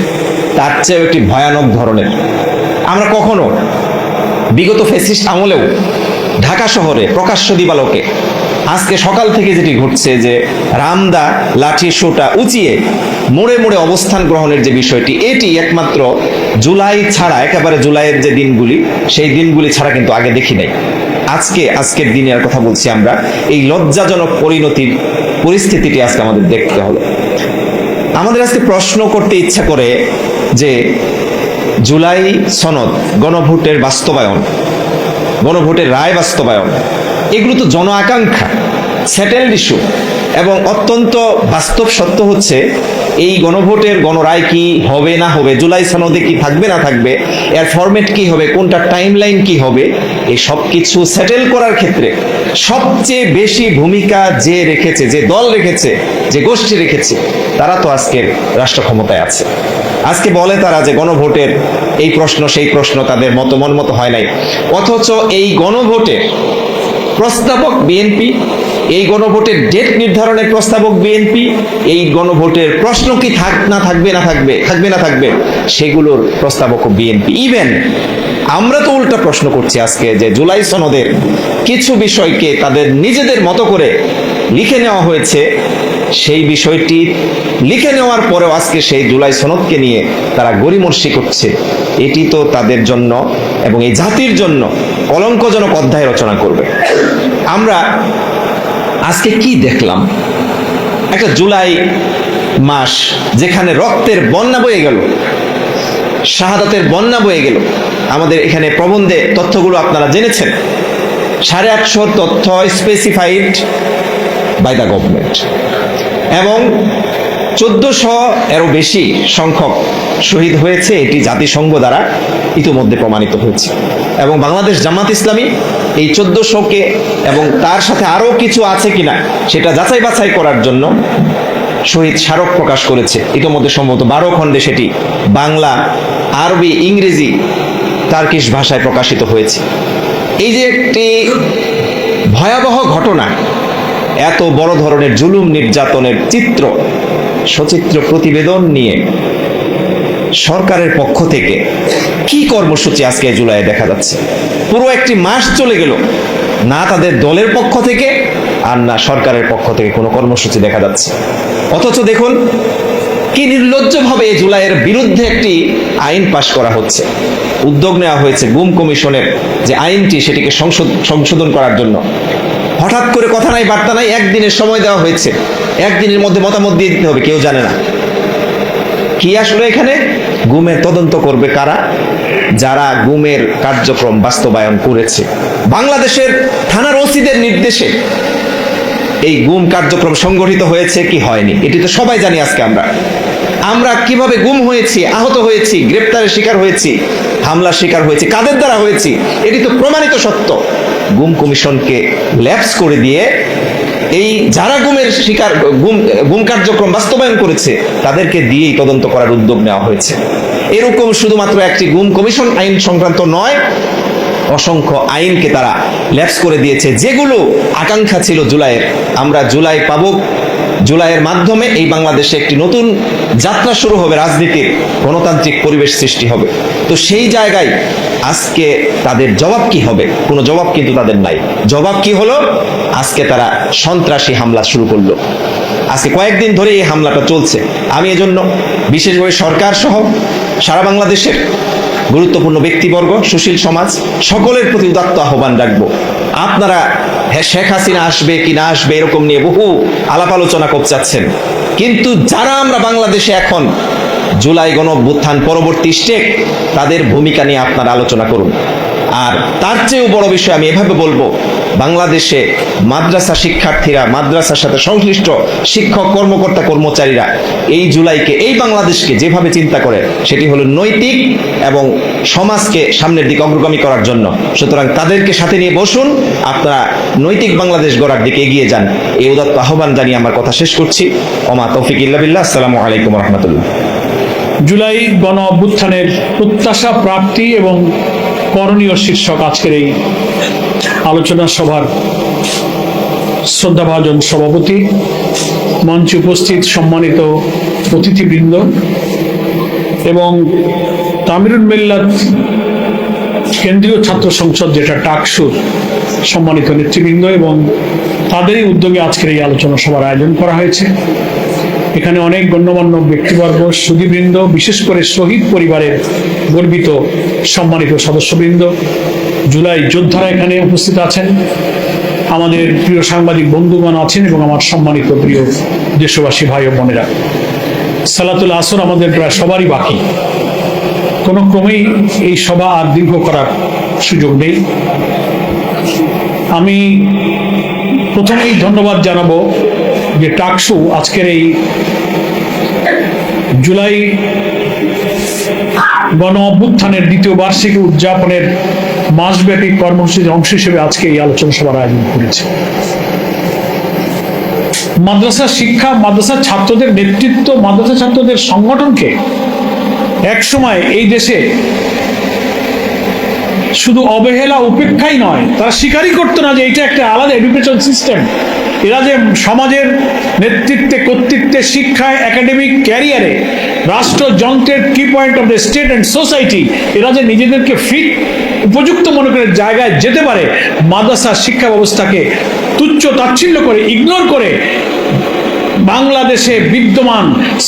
তার চেয়েও একটি ভয়ানক ধরনের। আমরা কখনো বিগত ফেসিস্ট আমলেও ঢাকা শহরে প্রকাশ্য দিবালোকে আজকে সকাল থেকে যেটি ঘটছে যে রামদা লাঠি সোটা উঁচিয়ে মোড়ে মোড়ে অবস্থান গ্রহণের যে বিষয়টি, এটি একমাত্র জুলাই ছাড়া, একেবারে জুলাইয়ের যে দিনগুলি সেই দিনগুলি ছাড়া কিন্তু আগে দেখি নাই। আজকের দিনের কথা বলছি আমরা, এই লজ্জাজনক পরিস্থিতিটি আজকে আমাদের দেখতে হলো। আমাদের আজকে প্রশ্ন করতে ইচ্ছা করে যে জুলাই সনদ, গণভোটের বাস্তবায়ন, গণভোটের রায় বাস্তবায়ন, এগুলো তো জন আকাঙ্ক্ষা, সেটেলড ইস্যু, এবং অত্যন্ত বাস্তব সত্য হচ্ছে এই গণভোটের গণরায় কি হবে না হবে, জুলাই সনদে কি থাকবে না থাকবে, এর ফরম্যাট কি হবে, কোনটা টাইমলাইন কি হবে, এই সব কিছু সেটেল করার ক্ষেত্রে সবচেয়ে বেশি ভূমিকা যে রেখেছে, যে দল রেখেছে, যে গোষ্ঠী রেখেছে, তারা তো আজকের রাষ্ট্র ক্ষমতায় আছে। আজকে বলে তারা যে গণভোটের এই প্রশ্ন সেই প্রশ্ন তাদের মন মতো হয় নাই, অথচ এই গণভোটের প্রস্তাবক বিএনপি, এই গণভোটের ডেট নির্ধারণের প্রস্তাবক বিএনপি, এই গণভোটের প্রশ্ন কি থাকবে না থাকবে সেগুলোর প্রস্তাবক বিএনপি। ইভেন আমরা তো উল্টা প্রশ্ন করছি আজকে যে জুলাই সনদের কিছু বিষয়কে তাদের নিজেদের মতো করে লিখে নেওয়া হয়েছে, সেই বিষয়টি লিখে নেওয়ার পরেও আজকে সেই জুলাই সনদকে নিয়ে তারা গড়িমসি করছে। এটি তো তাদের জন্য এবং এই জাতির জন্য কলঙ্কজনক অধ্যায় রচনা করবে। আমরা আজকে কি দেখলাম? একটা জুলাই মাস যেখানে রক্তের বন্যা বয়ে গেল, শাহাদাতের বন্যা বয়ে গেল। আমাদের এখানে প্রবন্ধে তথ্যগুলো আপনারা জেনেছেন, 850 তথ্য স্পেসিফাইড বাই দ্য গভর্নমেন্ট, এবং 1400-এরও বেশি সংখ্যক শহীদ হয়েছে, এটি জাতিসংঘ দ্বারা ইতিমধ্যে প্রমাণিত হয়েছে। এবং বাংলাদেশ জামাত ইসলামী এই 1400-কে এবং তার সাথে আরও কিছু আছে কিনা সেটা যাচাই বাছাই করার জন্য শহীদ স্মারক প্রকাশ করেছে। ইতিমধ্যে সম্ভবত 12 খণ্ডে সেটি বাংলা, আরবি, ইংরেজি, টার্কিশ ভাষায় প্রকাশিত হয়েছে। এই যে একটি ভয়াবহ ঘটনা, এত বড় ধরনের জুলুম নির্যাতনের সচিত্র প্রতিবেদন নিয়ে সরকারের পক্ষ থেকে কি কর্মসূচি আজকে জুলাইয়ে দেখা যাচ্ছে? পুরো একটি মাস চলে গেল, না তাদের দলের পক্ষ থেকে আর না সরকারের পক্ষ থেকে কোনো কর্মসূচি দেখা যাচ্ছে। অথচ দেখুন কি নির্লজ্জভাবে জুলাইয়ের বিরুদ্ধে একটি আইন পাশ করা হচ্ছে, উদ্যোগ নেওয়া হয়েছে গুম কমিশনের যে আইনটি সেটিকে সংশোধন করার জন্য। হঠাৎ করে কথা নাই বার্তা নাই, একদিনের সময় দেওয়া হয়েছে, একদিনের মধ্যে মতামত দিয়ে দিতে হবে। কেউ জানে না কি আসলে এখানে গুমের তদন্ত করবে কারা? যারা গুমের কার্যক্রম বাস্তবায়ন করেছে। বাংলাদেশের থানার ওসিদের নির্দেশে এই গুম কার্যক্রম সংগঠিত হয়েছে কি হয়নি এটি তো সবাই জানি। আজকে আমরা কিভাবে গুম হয়েছি, আহত হয়েছি, গ্রেপ্তারের শিকার হয়েছি, হামলার শিকার হয়েছি, কাদের দ্বারা হয়েছি, এটি তো প্রমাণিত সত্য। গুম কমিশনকে ল্যাপস করে দিয়ে এই যারা গুম কার্যক্রম বাস্তবায়ন করেছে তাদেরকে দিয়েই তদন্ত করার উদ্যোগ নেওয়া হয়েছে। এরকম শুধুমাত্র একটি গুম কমিশন আইন সংক্রান্ত নয়, অসংখ্য আইনকে তারা ল্যাপস করে দিয়েছে, যেগুলো আকাঙ্ক্ষা ছিল জুলাইয়ের। আমরা জুলাই পাবো, জুলাইয়ের মাধ্যমে এই বাংলাদেশে একটি নতুন যাত্রা শুরু হবে, রাজনীতির গণতান্ত্রিক পরিবেশ সৃষ্টি হবে। তো সেই জায়গায় আজকে তাদের জবাব কি হবে? কোনো জবাব কিন্তু তাদের নাই। জবাব কি হলো? আজকে তারা সন্ত্রাসী হামলা শুরু করলো। আজকে কয়েকদিন ধরে এই হামলাটা চলছে। আমি এজন্য বিশেষভাবে সরকার সহ সারা বাংলাদেশের গুরুত্বপূর্ণ ব্যক্তিবর্গ, সুশীল সমাজ সকলের প্রতি উদাত্ত আহ্বান রাখবো। আপনারা শেখ হাসিনা আসবে কি না আসবে এরকম নিয়ে বহু আলাপ আলোচনা করছেন, কিন্তু যারা আমরা বাংলাদেশে এখন জুলাই গণঅভ্যুত্থান পরবর্তী স্টেপ, তাদের ভূমিকা নিয়ে আপনারা আলোচনা করুন। আর তার চেয়েও বড় বিষয় আমি এভাবে বলবো, বাংলাদেশে মাদ্রাসা শিক্ষার্থীরা, মাদ্রাসার সাথে সংশ্লিষ্ট শিক্ষক, কর্মকর্তা, কর্মচারীরা এই জুলাইকে, এই বাংলাদেশকে যেভাবে চিন্তা করে সেটি হলো নৈতিক এবং সমাজকে সামনের দিকে অগ্রগামী করার জন্য। সুতরাং তাদেরকে সাথে নিয়ে বসুন, আপনারা নৈতিক বাংলাদেশ গড়ার দিকে এগিয়ে যান। এই উদাত্ত আহ্বান জানিয়ে আমার কথা শেষ করছি। ওমা তৌফিক ইল্লা বিল্লাহ। আসসালামু আলাইকুম রহমতুল্লাহ। জুলাই গণ অভ্যুত্থানের প্রত্যাশা, প্রাপ্তি এবং করণীয় শীর্ষক আজকের এই আলোচনা সভার শ্রদ্ধাভাজন সভাপতি, মঞ্চে উপস্থিত সম্মানিত অতিথিবৃন্দ এবং তামিরুল মিল্লাত কেন্দ্রীয় ছাত্র সংসদ যেটা টাকসুর সম্মানিত নেতৃবৃন্দ এবং তাদেরই উদ্যোগে আজকের এই আলোচনা সভার আয়োজন করা হয়েছে। এখানে অনেক গণ্যমান্য ব্যক্তিবর্গ, সুধীবৃন্দ, বিশেষ করে শহীদ পরিবারের গর্বিত সম্মানিত সদস্যবৃন্দ, জুলাই যোদ্ধারা এখানে উপস্থিত আছেন, আমাদের প্রিয় সাংবাদিক বন্ধুগণ আছেন এবং আমার সম্মানিত প্রিয় দেশবাসী ভাই ও বোনেরা। সালাতুল আসর আমাদের প্রায় সবারই বাকি, কোনো ক্রমেই এই সভা আর দীর্ঘ করার সুযোগ নেই। আমি প্রথমেই ধন্যবাদ জানাবো যে টাকসু আজকের এই জুলাই গণ অভ্যুত্থানের দ্বিতীয় বার্ষিকী উদযাপনের মাসব্যাপী কর্মসূচির অংশ হিসেবে আজকে এই আলোচনা সভার আয়োজন করেছে। মাদ্রাসা শিক্ষা, মাদ্রাসা ছাত্রদের নেতৃত্ব, মাদ্রাসা ছাত্রদের সংগঠনকে একসময় এই দেশে শুধু অবহেলা, উপেক্ষাই নয়, তারা স্বীকারই করতো না যে এটা একটা আলাদা এডুকেশন সিস্টেম। এরা যে সমাজের নেতৃত্বে, কর্তৃত্বে, শিক্ষায়, একাডেমিক ক্যারিয়ারে, রাষ্ট্রযন্ত্রের কি point of the state and society, এরা যে নিজেদেরকে ফিট, উপযুক্ত মনে করে জায়গায় যেতে পারে, মাদ্রাসা শিক্ষা ব্যবস্থাকে তুচ্ছ তাচ্ছিল্য করে, ইগনোর করে বাংলাদেশে বিদ্যমান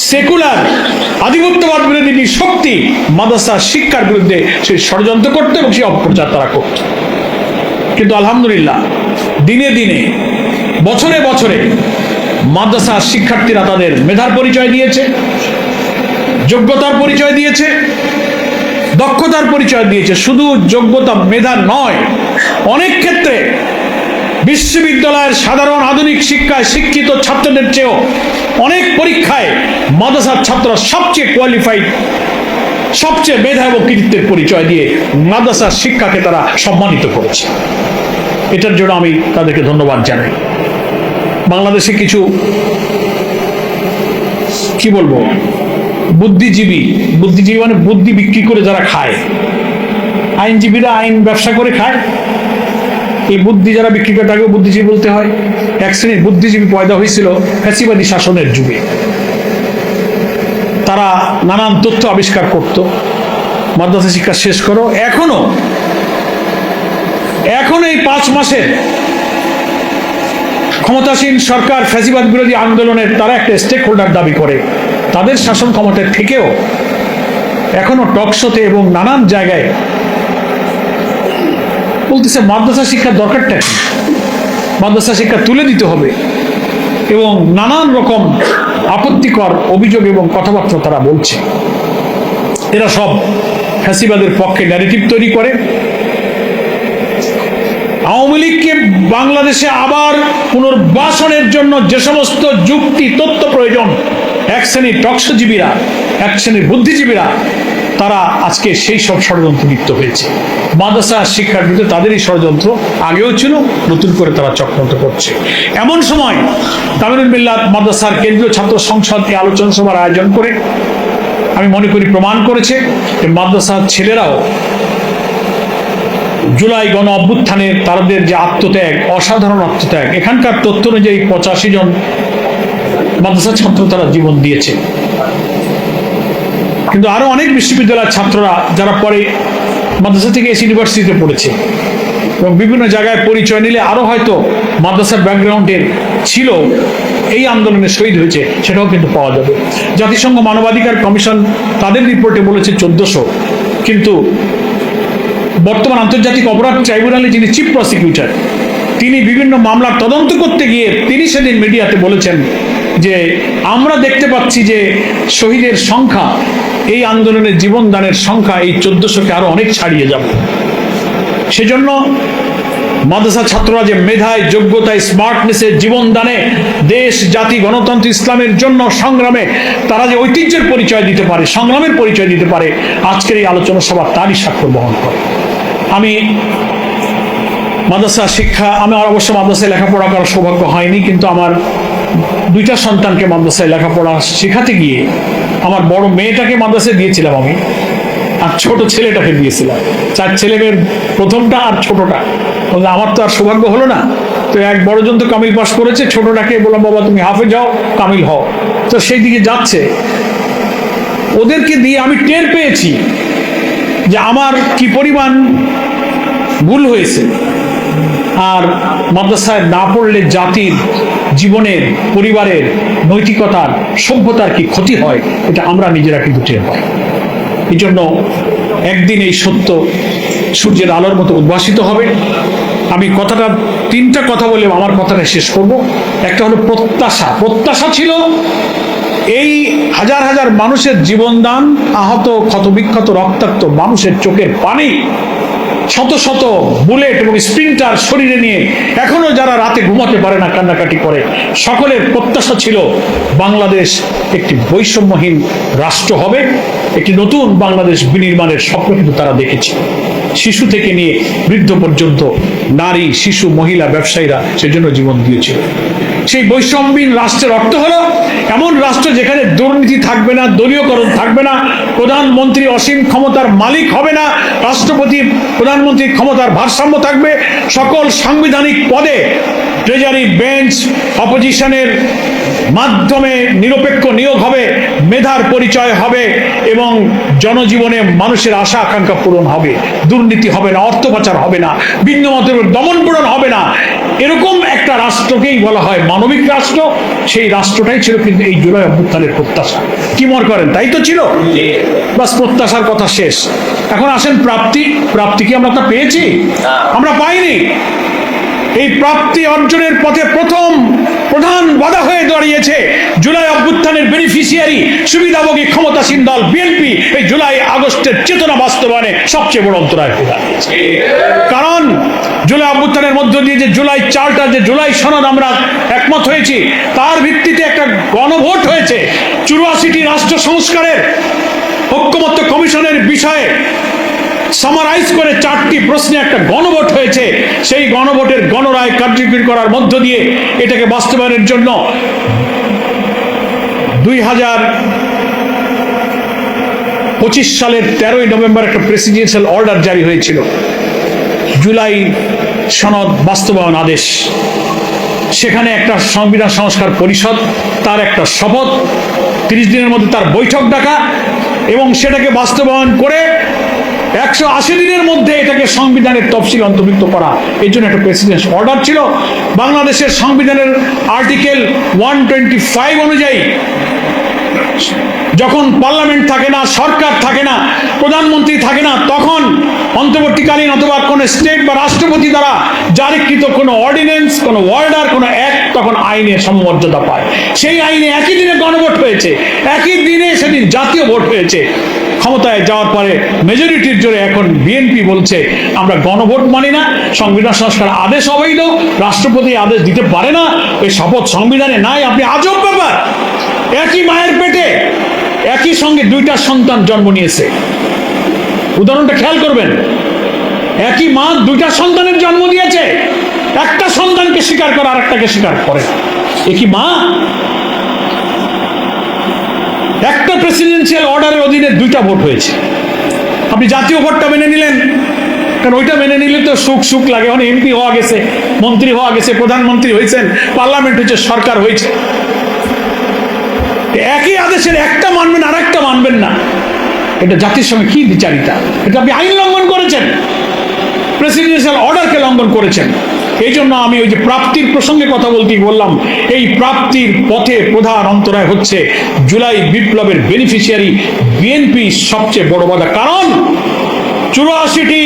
সেকুলার আধিপত্যবাদ বিরোধী শক্তি মাদ্রাসা শিক্ষার বিরুদ্ধে সেই ষড়যন্ত্র করত এবং সেই অপপ্রচার তারা করত। কিন্তু আলহামদুলিল্লাহ, দিনে দিনে, বছরে বছরে মাদ্রাসা শিক্ষার্থীরা তাদের মেধার পরিচয় দিয়েছে, যোগ্যতার পরিচয় দিয়েছে, দক্ষতার পরিচয় দিয়েছে। শুধু যোগ্যতা, মেধা নয়, অনেক ক্ষেত্রে বিশ্ববিদ্যালয়ের সাধারণ আধুনিক শিক্ষায় শিক্ষিত ছাত্রদের চেয়েও অনেক পরীক্ষায় মাদ্রাসার ছাত্ররা সবচেয়ে কোয়ালিফাইড, সবচেয়ে মেধা এবং কৃতিত্বের পরিচয় দিয়ে মাদ্রাসার শিক্ষাকে তারা সম্মানিত করেছে। এটার জন্য আমি তাদেরকে ধন্যবাদ জানাই। বাংলাদেশে কিছু কি বলবো, বুদ্ধিজীবী মানে বুদ্ধি বিক্রি করে যারা খায়, আইনজীবীরা আইন ব্যবসা করে খায়, এই বুদ্ধি যারা বিক্রি করে তাকেও বুদ্ধিজীবী বলতে হয়। এক শ্রেণীর বুদ্ধিজীবী পয়দা হয়েছিল ফ্যাসিবাদী শাসনের যুগে। তারা নানান তথ্য আবিষ্কার করত, মাদ্রাসা শিক্ষা শেষ করো। এখন এই 5 মাসের ক্ষমতাসীন সরকার ফ্যাসিবাদ বিরোধী আন্দোলনের তারা একটা স্টেক হোল্ডার দাবি করে, তাদের শাসন ক্ষমতায় থেকেও এখনো টকশোতে এবং নানান জায়গায় বলতেছে মাদ্রাসা শিক্ষার দরকারটা কি, মাদ্রাসা শিক্ষা তুলে দিতে হবে এবং নানান রকম আপত্তিকর অভিযোগ এবং কথাবার্তা তারা বলছে। এরা সব ফ্যাসিবাদের পক্ষে ন্যারেটিভ তৈরি করে। আওয়ামী লীগকে বাংলাদেশে আবার পুনর্বাসনের জন্য যে সমস্ত যুক্তি, তথ্য প্রয়োজন, এক শ্রেণীর টকশোজীবীরা, এক শ্রেণীর বুদ্ধিজীবীরা তারা আজকে সেই সব ষড়যন্ত্র লিপ্ত হয়েছে। মাদ্রাসা শিক্ষার বিরুদ্ধে তাদেরই ষড়যন্ত্র আগেও ছিল, নতুন করে তারা চক্রান্ত করছে। এমন সময় তামিরুল মিল্লাত মাদ্রাসার কেন্দ্রীয় ছাত্র সংসদ এই আলোচনা সভার আয়োজন করে আমি মনে করি প্রমাণ করেছে যে মাদ্রাসার ছেলেরাও জুলাই গণ অভ্যুত্থানের তাদের যে আত্মত্যাগ, অসাধারণ আত্মত্যাগ, এখানকার তথ্য অনুযায়ী 85 জন মাদ্রাসা ছাত্র তারা জীবন দিয়েছে। কিন্তু আরো অনেক বিশ্ববিদ্যালয়ের ছাত্ররা যারা পরে মাদ্রাসা থেকে এসে ইউনিভার্সিটিতে পড়েছে এবং বিভিন্ন জায়গায় পরিচয় নিলে আরো হয়তো মাদ্রাসার ব্যাকগ্রাউন্ডের ছিল, এই আন্দোলনে শহীদ হয়েছে, সেটাও কিন্তু পাওয়া যাবে। জাতিসংঘ মানবাধিকার কমিশন তাদের রিপোর্টে বলেছে 1400, কিন্তু বর্তমান আন্তর্জাতিক অপরাধ ট্রাইব্যুনালে যিনি চিফ প্রসিকিউটর, তিনি বিভিন্ন মামলার তদন্ত করতে গিয়ে তিনি সেদিন মিডিয়াতে বলেছেন যে আমরা দেখতে পাচ্ছি যে শহীদের সংখ্যা, এই আন্দোলনের জীবনদানের সংখ্যা এই 1400-কে আরো অনেক ছাড়িয়ে যাবে। সেজন্য মাদ্রাসা ছাত্ররা যে মেধায়, যোগ্যতায়, স্মার্টনেসে, জীবনদানে, দেশ, জাতি, গণতন্ত্র, ইসলামের জন্য সংগ্রামে তারা যে ঐতিহ্যের পরিচয় দিতে পারে, সংগ্রামের পরিচয় দিতে পারে, আজকের এই আলোচনা সভা তারই স্বাক্ষর বহন করে। আমি মাদ্রাসা শিক্ষা, আমার অবশ্য মাদ্রাসায় লেখাপড়া করার সৌভাগ্য হয়নি, কিন্তু আমার দুইটা সন্তানকে মাদ্রাসায় লেখাপড়া শেখাতে গিয়ে আমার বড় মেয়েটাকে মাদ্রাসায় দিয়েছিলাম আমি, আর ছোট ছেলেটাকে দিয়েছিলাম। 4 ছেলে মেয়ের প্রথমটা আর ছোটটা। আমার তো আর সৌভাগ্য হলো না, তো এক বড়জন তো কামিল পাস করেছে, ছোটটাকে বললাম বাবা তুমি হাফেজ হও, কামিল হও, তো সেই দিকে যাচ্ছে। ওদেরকে দিয়ে আমি টের পেয়েছি যে আমার কি পরিমাণ ভুল হয়েছে। আর মাদ্রাসায় না পড়লে জাতির, জীবনের, পরিবারের, নৈতিকতার, সভ্যতার কি ক্ষতি হয়, এটা আমরা নিজেরা কিন্তু টের পাই। এই জন্য একদিন এই সত্য সূর্যের আলোর মতো উদ্ভাসিত হবে। আমি কথাটা 3টা কথা বলে আমার কথাটা শেষ করব। একটা হলো প্রত্যাশা। প্রত্যাশা ছিল এই হাজার হাজার মানুষের জীবনদান, আহত, ক্ষতবিক্ষত, রক্তাক্ত মানুষের চোখের পানি, শত শত বুলেট এবং স্প্রিন্টার শরীরে নিয়ে এখনো যারা রাতে ঘুমাতে পারে না, কান্নাকাটি করে, সকলের প্রত্যাশা ছিল বাংলাদেশ একটি বৈষম্যহীন রাষ্ট্র হবে, একটি নতুন বাংলাদেশ বিনির্মাণের স্বপ্ন কিন্তু তারা দেখেছে। শিশু থেকে নিয়ে বৃদ্ধ পর্যন্ত নারী, শিশু, মহিলা, ব্যবসায়ীরা সেজন্য জীবন দিয়েছিল। সেই বৈষম্যহীন রাষ্ট্রের অর্থ হলো এমন রাষ্ট্র যেখানে দুর্নীতি থাকবে না, দলীয়করণ থাকবে না, প্রধানমন্ত্রী অসীম ক্ষমতার মালিক হবে না, রাষ্ট্রপতি প্রধানমন্ত্রীর ক্ষমতার ভারসাম্য থাকবে, সকল সাংবিধানিক পদে ট্রেজারি বেঞ্চ, অপোজিশনের মাধ্যমে নিরপেক্ষ নিয়োগ হবে, মেধার পরিচয় হবে এবং জনজীবনে মানুষের আশা আকাঙ্ক্ষা পূরণ হবে, দুর্নীতি হবে না, অর্থ পাচার হবে না, ভিন্ন মতের দমন পূরণ হবে না। এরকম একটা রাষ্ট্রকেই বলা হয় মানবিক রাষ্ট্র। সেই রাষ্ট্রটাই ছিল কিন্তু এই জুলাই অভ্যুত্থানের প্রত্যাশা। কি মনে করেন? তাই তো ছিল। বাস, প্রত্যাশার কথা শেষ। এখন আসেন প্রাপ্তি। প্রাপ্তি কি আমরা তা পেয়েছি? আমরা পাইনি। এই প্রাপ্তি অর্জনের পথে প্রধান বাধা হয়ে দাঁড়িয়েছে জুলাই অভ্যুত্থানের বেনিফিশিয়ারি, সুবিধাভোগী ক্ষমতাসীন দল বিএনপি এই জুলাই আগস্টের চেতনা বাস্তবায়নে সবচেয়ে বড় অন্তরায় হয়ে দাঁড়িয়েছে। কারণ জুলাই অভ্যুত্থানের মধ্য দিয়ে যে জুলাই চার্টার, যে জুলাই সনদ আমরা একমত হয়েছি, তার ভিত্তিতে একটা গণভোট হয়েছে। 84টি রাষ্ট্র সংস্কারের ঐকমত্য কমিশনের বিষয়ে সামারাইজ করে 4টি প্রশ্নে একটা গণভোট হয়েছে। সেই গণভোটের গণরায় কার্যকরী করার মধ্য দিয়ে এটাকে বাস্তবায়নের জন্য 2025 সালের 13ই নভেম্বর একটা প্রেসিডেন্সিয়াল অর্ডার জারি হয়েছিল, জুলাই সনদ বাস্তবায়ন আদেশ। সেখানে একটা সংবিধান সংস্কার পরিষদ, তার একটা শপথ, 30 দিনের মধ্যে তার বৈঠক ডাকা এবং সেটাকে বাস্তবায়ন করে 180 দিনের মধ্যে এটাকে সংবিধানের তফসিল অন্তর্ভুক্ত করা, এর জন্য একটা প্রেসিডেন্ট অর্ডার ছিল। বাংলাদেশের সংবিধানের আর্টিকেল 125 অনুযায়ী যখন পার্লামেন্ট থাকে না, সরকার থাকে না, প্রধানমন্ত্রী থাকে না, তখন অন্তর্বর্তীকালীন অথবা কোনো স্টেট বা রাষ্ট্রপতি দ্বারা জারিকৃত কোনো অর্ডিন্যান্স, কোনো অর্ডার, কোনো অ্যাক্ট তখন আইনে সমমর্যাদা পায়। সেই আইনে একই দিনে গণভোট হয়েছে, একই দিনে সেদিন জাতীয় ভোট হয়েছে। ক্ষমতায় যাওয়ার পরে মেজরিটির জোরে এখন বিএনপি বলছে আমরা গণভোট মানি না, সংবিধান সংস্কার আদেশ অবৈধ, রাষ্ট্রপতি আদেশ দিতে পারে না, এই শপথ সংবিধানে নাই। আপনি আজব ব্যাপার, একই মায়ের পেটে একই সঙ্গে 2টা সন্তান জন্ম নিয়েছে। উদাহরণটা খেয়াল করবেন, একই মা 2টা সন্তানের জন্ম দিয়েছে, একটা সন্তানকে স্বীকার করে আর একটাকে স্বীকার করে। একই মা, একটা প্রেসিডেন্সিয়াল অর্ডারের অধীনে 2টা ভোট হয়েছে। আপনি জাতীয় ভোটটা মেনে নিলেন, কারণ ওইটা মেনে নিলে তো সুখ লাগে। এখন এমপি হওয়া গেছে, মন্ত্রী হওয়া গেছে, প্রধানমন্ত্রী হয়েছেন, পার্লামেন্ট হয়েছে, সরকার হয়েছে। একই আদেশের একটা মানবেন আর একটা মানবেন না, এটা জাতির সঙ্গে কি বিচারিতা? এটা আপনি আইন লঙ্ঘন করেছেন, প্রেসিডেন্সিয়াল অর্ডারকে লঙ্ঘন করেছেন। এই জন্য আমি ওই যে প্রাপ্তির প্রসঙ্গে কথা বললাম, এই প্রাপ্তির পথে প্রধান অন্তরায় হচ্ছে জুলাই বিপ্লবের বেনিফিশিয়ারি বিএনপি সবচেয়ে বড় বাধা। কারণ 84টি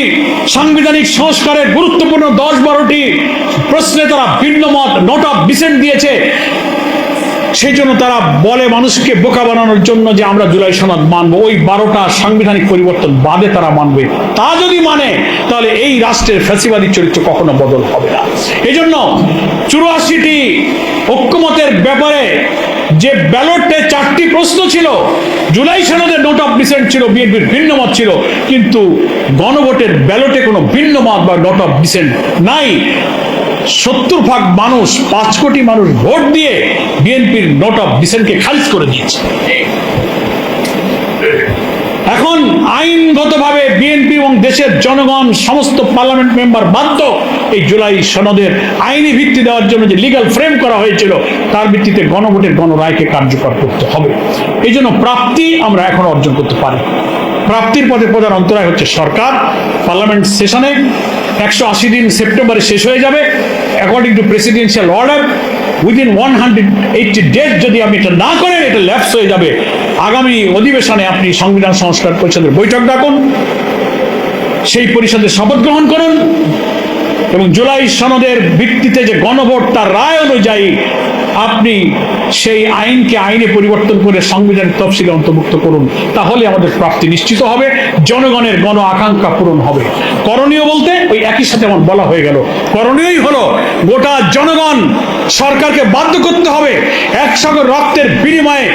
সাংবিধানিক সংস্কারের গুরুত্বপূর্ণ 10-12টি প্রশ্নে তারা ভিন্ন মত, নোট অফ ডিসেন্ট দিয়েছে। সেই জন্য তারা বলে মানুষকে বোকা বানানোর জন্য যে আমরা জুলাই সনদ মানবো, ওই 12টা সাংবিধানিক পরিবর্তন বাদে তারা মানবে। তা যদি মানে তাহলে এই রাষ্ট্রের ফ্যাসিবাদী চরিত্র কখনো বদল হবে না। এই জন্য 84টি ঐক্যমতের ব্যাপারে যে ব্যালটে 4টি প্রশ্ন ছিল, জুলাই সনদের নোট অফ ডিসেন্ট ছিল, বিএনপির ভিন্ন মত ছিল, কিন্তু গণভোটের ব্যালটে কোনো ভিন্ন মত বা নোট অফ ডিসেন্ট নাই। 70% মানুষ, 5 কোটি মানুষ ভোট দিয়ে বিএনপির নোট অফ ডিসেন্টকে খারিজ করে দিয়েছে। এখন আইনগতভাবে বিএনপি এবং দেশের জনগণ, সমস্ত পার্লামেন্ট মেম্বার বাধ্য এই জুলাই সনদের আইনি ভিত্তি দেওয়ার জন্য যে লিগ্যাল ফ্রেম করা হয়েছিল তার ভিত্তিতে গণভোটের গণরায়কে কার্যকর করতে হবে। এই জন্য প্রাপ্তি আমরা এখন অর্জন করতে পারি। প্রাপ্তির পথে প্রধান অন্তরায় হচ্ছে সরকার। পার্লামেন্ট সেশনে 180 দিন সেপ্টেম্বরে শেষ হয়ে যাবে according to presidential order. Within 180 days যদি আপনি এটা না করেন, এটা ল্যাপস হয়ে যাবে। আগামী অধিবেশনে আপনি সংবিধান সংস্কার পরিষদের বৈঠক ডাকুন, সেই পরিষদের শপথ গ্রহণ করুন এবং জুলাই সনদের ভিত্তিতে যে গণভোট তার রায় অনুযায়ী আপনি সেই আইনকে আইনে পরিবর্তন করে সংবিধান তফসিলে অন্তর্ভুক্ত করুন। তাহলে আমাদের প্রাপ্তি নিশ্চিত হবে, জনগণের গণ আকাঙ্ক্ষা পূরণ হবে। করণীয় বলতে ওই একই সাথে আমার বলা হয়ে গেল, করণীয়ই হলো গোটা জনগণ সরকারকে বাধ্য করতে হবে। 1 সাগর রক্তের বিনিময়ে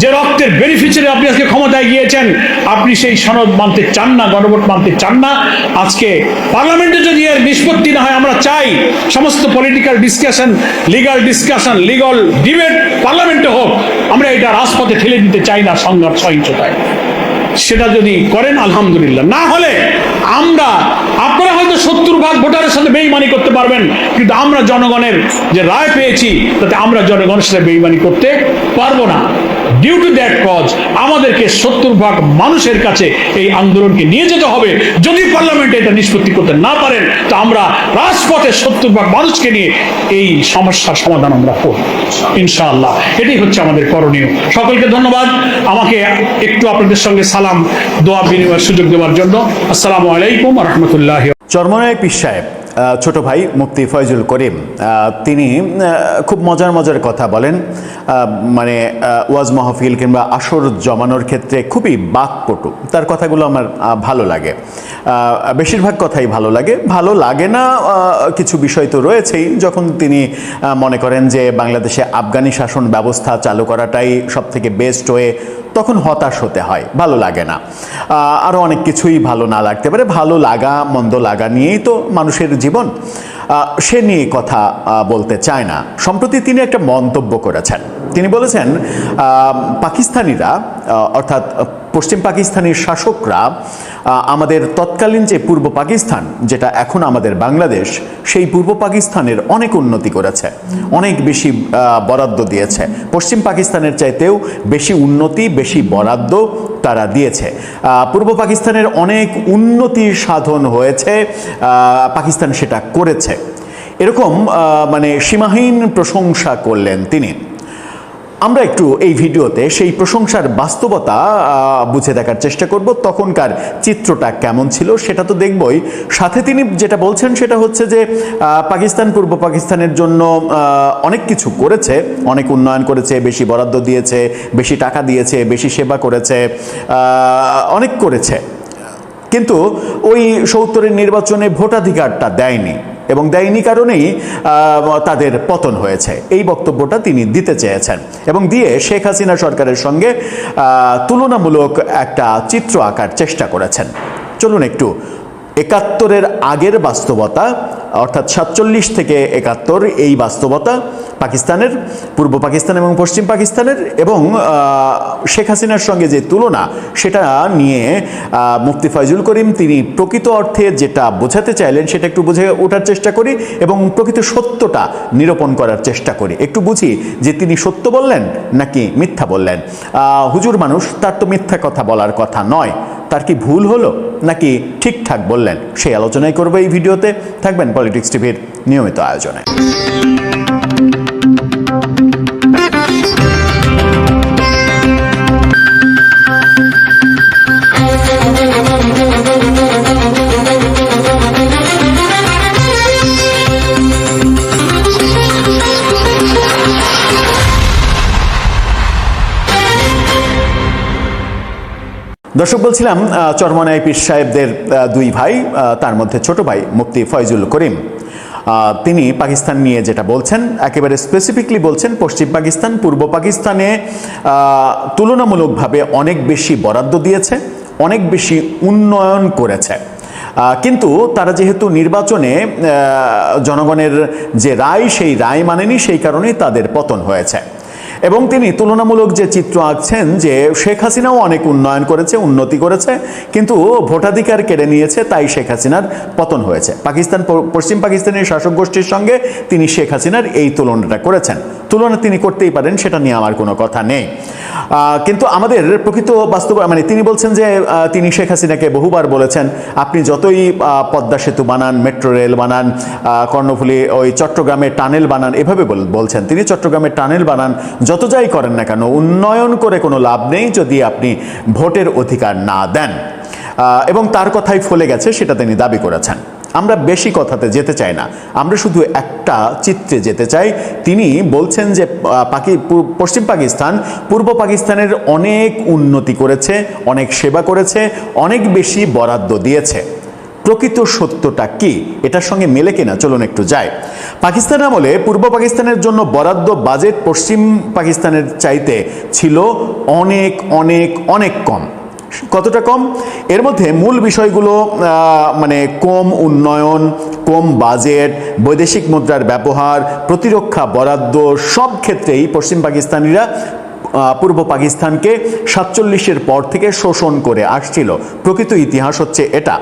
যে রক্তের বেনিফিশিয়ারি আপনি আজকে ক্ষমতায় গিয়েছেন, আপনি সেই সনদ মানতে চান না, গণভোট মানতে চান না। আজকে পার্লামেন্টে যদি এর নিষ্পত্তি না হয়, আমরা চাই সমস্ত political discussion, legal discussion, legal debate পার্লামেন্টে হোক। আমরা এটা রাজপথে ঠেলে দিতে চাই না সংঘাত সহিংসতায়। সেটা যদি করেন আলহামদুলিল্লাহ, না হলে আপনারা হয়তো 70% ভোটারের সাথে বেইমানি করতে পারবেন, কিন্তু আমরা জনগণের যে রায় পেয়েছি তাতে আমরা জনগণের সাথে বেইমানি করতে পারবো না। ডিউ টু দ্যাট কজ আমাদেরকে 70% মানুষের কাছে এই আন্দোলনকে নিয়ে যেতে হবে। যদি পার্লামেন্টে এটা নিষ্পত্তি করতে না পারেন, তো আমরা রাজপথে 70% মানুষকে নিয়ে এই সমস্যার সমাধান আমরা করব ইনশাআল্লাহ। এটাই হচ্ছে আমাদের করণীয়। সকলকে ধন্যবাদ আমাকে একটু আপনাদের সঙ্গে সালাম দোয়া বিনিময়ের সুযোগ দেওয়ার জন্য। আসসালামু আলাইকুম ওয়া রাহমাতুল্লাহি। চরমনাই পীর সাহেব, ছোট ভাই মুফতি ফয়জুল করিম, তিনি খুব মজার কথা বলেন। মানে ওয়াজ মাহফিল কিংবা আসর জমানোর ক্ষেত্রে খুবই বাকপটু। তার কথাগুলো আমার ভালো লাগে, বেশিরভাগ কথাই ভালো লাগে। ভালো লাগে না কিছু বিষয় তো রয়েছেই। যখন তিনি মনে করেন যে বাংলাদেশে আফগানি শাসন ব্যবস্থা চালু করাটাই সবথেকে বেস্ট হয়ে, তখন হতাশ হতে হয়, ভালো লাগে না। আরও অনেক কিছুই ভালো না লাগতে পারে। ভালো লাগা মন্দ লাগা নিয়েই তো মানুষের জীবন, সে নিয়ে কথা বলতে চায় না। সম্প্রতি তিনি একটা মন্তব্য করেছেন। তিনি বলেছেন পাকিস্তানিরা, অর্থাৎ পশ্চিম পাকিস্তানের শাসকরা আমাদের তৎকালীন যে পূর্ব পাকিস্তান, যেটা এখন আমাদের বাংলাদেশ, সেই পূর্ব পাকিস্তানের অনেক উন্নতি করেছে, অনেক বেশি বরাদ্দ দিয়েছে। পশ্চিম পাকিস্তানের চাইতেও বেশি উন্নতি, বেশি বরাদ্দ তারা দিয়েছে। পূর্ব পাকিস্তানের অনেক উন্নতি সাধন হয়েছে, পাকিস্তান সেটা করেছে। এরকম মানে সীমাহীন প্রশংসা করলেন তিনি। আমরা একটু এই ভিডিওতে সেই প্রশংসার বাস্তবতা বুঝে দেখার চেষ্টা করব। তখনকার চিত্রটা কেমন ছিল সেটা তো দেখবই, সাথে তিনি যেটা বলছেন সেটা হচ্ছে যে পাকিস্তান পূর্ব পাকিস্তানের জন্য অনেক কিছু করেছে, অনেক উন্নয়ন করেছে, বেশি বরাদ্দ দিয়েছে, বেশি টাকা দিয়েছে, বেশি সেবা করেছে, অনেক করেছে, কিন্তু ওই ৭০-এর নির্বাচনে ভোটাধিকারটা দেয়নি, এবং দেয়নি কারণেই তাদের পতন হয়েছে। এই বক্তব্যটা তিনি দিতে চেয়েছেন এবং দিয়ে শেখ হাসিনা সরকারের সঙ্গে তুলনামূলক একটা চিত্র আঁকার চেষ্টা করেছেন। চলুন একটু ৭১-এর আগের বাস্তবতা, অর্থাৎ ৪৭ থেকে ৭১ এই বাস্তবতা পাকিস্তানের, পূর্ব পাকিস্তান এবং পশ্চিম পাকিস্তানের, এবং শেখ হাসিনার সঙ্গে যে তুলনা সেটা নিয়ে মুফতি ফয়জুল করিম তিনি প্রকৃত অর্থে যেটা বোঝাতে চাইলেন সেটা একটু বুঝে ওঠার চেষ্টা করি এবং প্রকৃত সত্যটা নিরূপণ করার চেষ্টা করি। একটু বুঝি যে তিনি সত্য বললেন নাকি মিথ্যা বললেন। হুজুর মানুষ, তার তো মিথ্যা কথা বলার কথা নয়, তার কি ভুল হলো নাকি ঠিকঠাক বললেন, সেই আলোচনাই করবো এই ভিডিওতে। থাকবেন পলিটিক্স টিভির নিয়মিত আয়োজনে। দর্শক, বলছিলাম চরমনাই পীর সাহেবদের দুই ভাই, তার মধ্যে ছোট ভাই মুফতি ফয়জুল করিম, তিনি পাকিস্তান নিয়ে যেটা বলছেন, একেবারে স্পেসিফিকলি বলছেন পশ্চিম পাকিস্তান পূর্ব পাকিস্তানে তুলনামূলকভাবে অনেক বেশি বরাদ্দ দিয়েছে, অনেক বেশি উন্নয়ন করেছে। কিন্তু তারা যেহেতু নির্বাচনে জনগণের যে রায়, সেই রায় মানেনি, সেই কারণেই তাদের পতন হয়েছে। এবং তিনি তুলনামূলক যে চিত্র আঁকছেন যে শেখ হাসিনাও অনেক উন্নয়ন করেছে, উন্নতি করেছে, কিন্তু ভোটাধিকার কেড়ে নিয়েছে, তাই শেখ হাসিনার পতন হয়েছে। পশ্চিম পাকিস্তানের শাসক গোষ্ঠীর সঙ্গে তিনি শেখ হাসিনার এই তুলনাটা করেছেন। তুলনা তিনি করতেই পারেন, সেটা নিয়ে আমার কোনো কথা নেই। কিন্তু আমাদের প্রকৃত বাস্তব মানে তিনি বলছেন যে তিনি শেখ হাসিনাকে বহুবার বলেছেন, আপনি যতই পদ্মা সেতু বানান, মেট্রো রেল বানান, কর্ণফুলী ওই চট্টগ্রামে টানেল বানান, এভাবে বলছেন তিনি, চট্টগ্রামে টানেল বানান, যত যাই করেন না কেন উন্নয়ন করে কোনো লাভ নেই যদি আপনি ভোটের অধিকার না দেন। এবং তার কথাই ফলে গেছে, সেটা তিনি দাবি করেছেন। আমরা বেশি কথাতে যেতে চাই না, আমরা শুধু একটা চিত্রে যেতে চাই। তিনি বলছেন যে পশ্চিম পাকিস্তান পূর্ব পাকিস্তানের অনেক উন্নতি করেছে, অনেক সেবা করেছে, অনেক বেশি বরাদ্দ দিয়েছে। প্রকৃত সত্যটা কি, এটার সঙ্গে মেলে কিনা চলুন একটু যাই। পাকিস্তান আমলে পূর্ব পাকিস্তানের জন্য বরাদ্দ বাজেট পশ্চিম পাকিস্তানের চাইতে ছিল অনেক অনেক অনেক কম। কতটা কম? এর মধ্যে মূল বিষয়গুলো মানে কম উন্নয়ন, কম বাজেট, বৈদেশিক মুদ্রার ব্যবহার, প্রতিরক্ষা বরাদ্দ, সব ক্ষেত্রেই পশ্চিম পাকিস্তানিরা পূর্ব পাকিস্তানকে 47-এর পর থেকে শোষণ করে আসছিল। প্রকৃত ইতিহাস হচ্ছে এটা।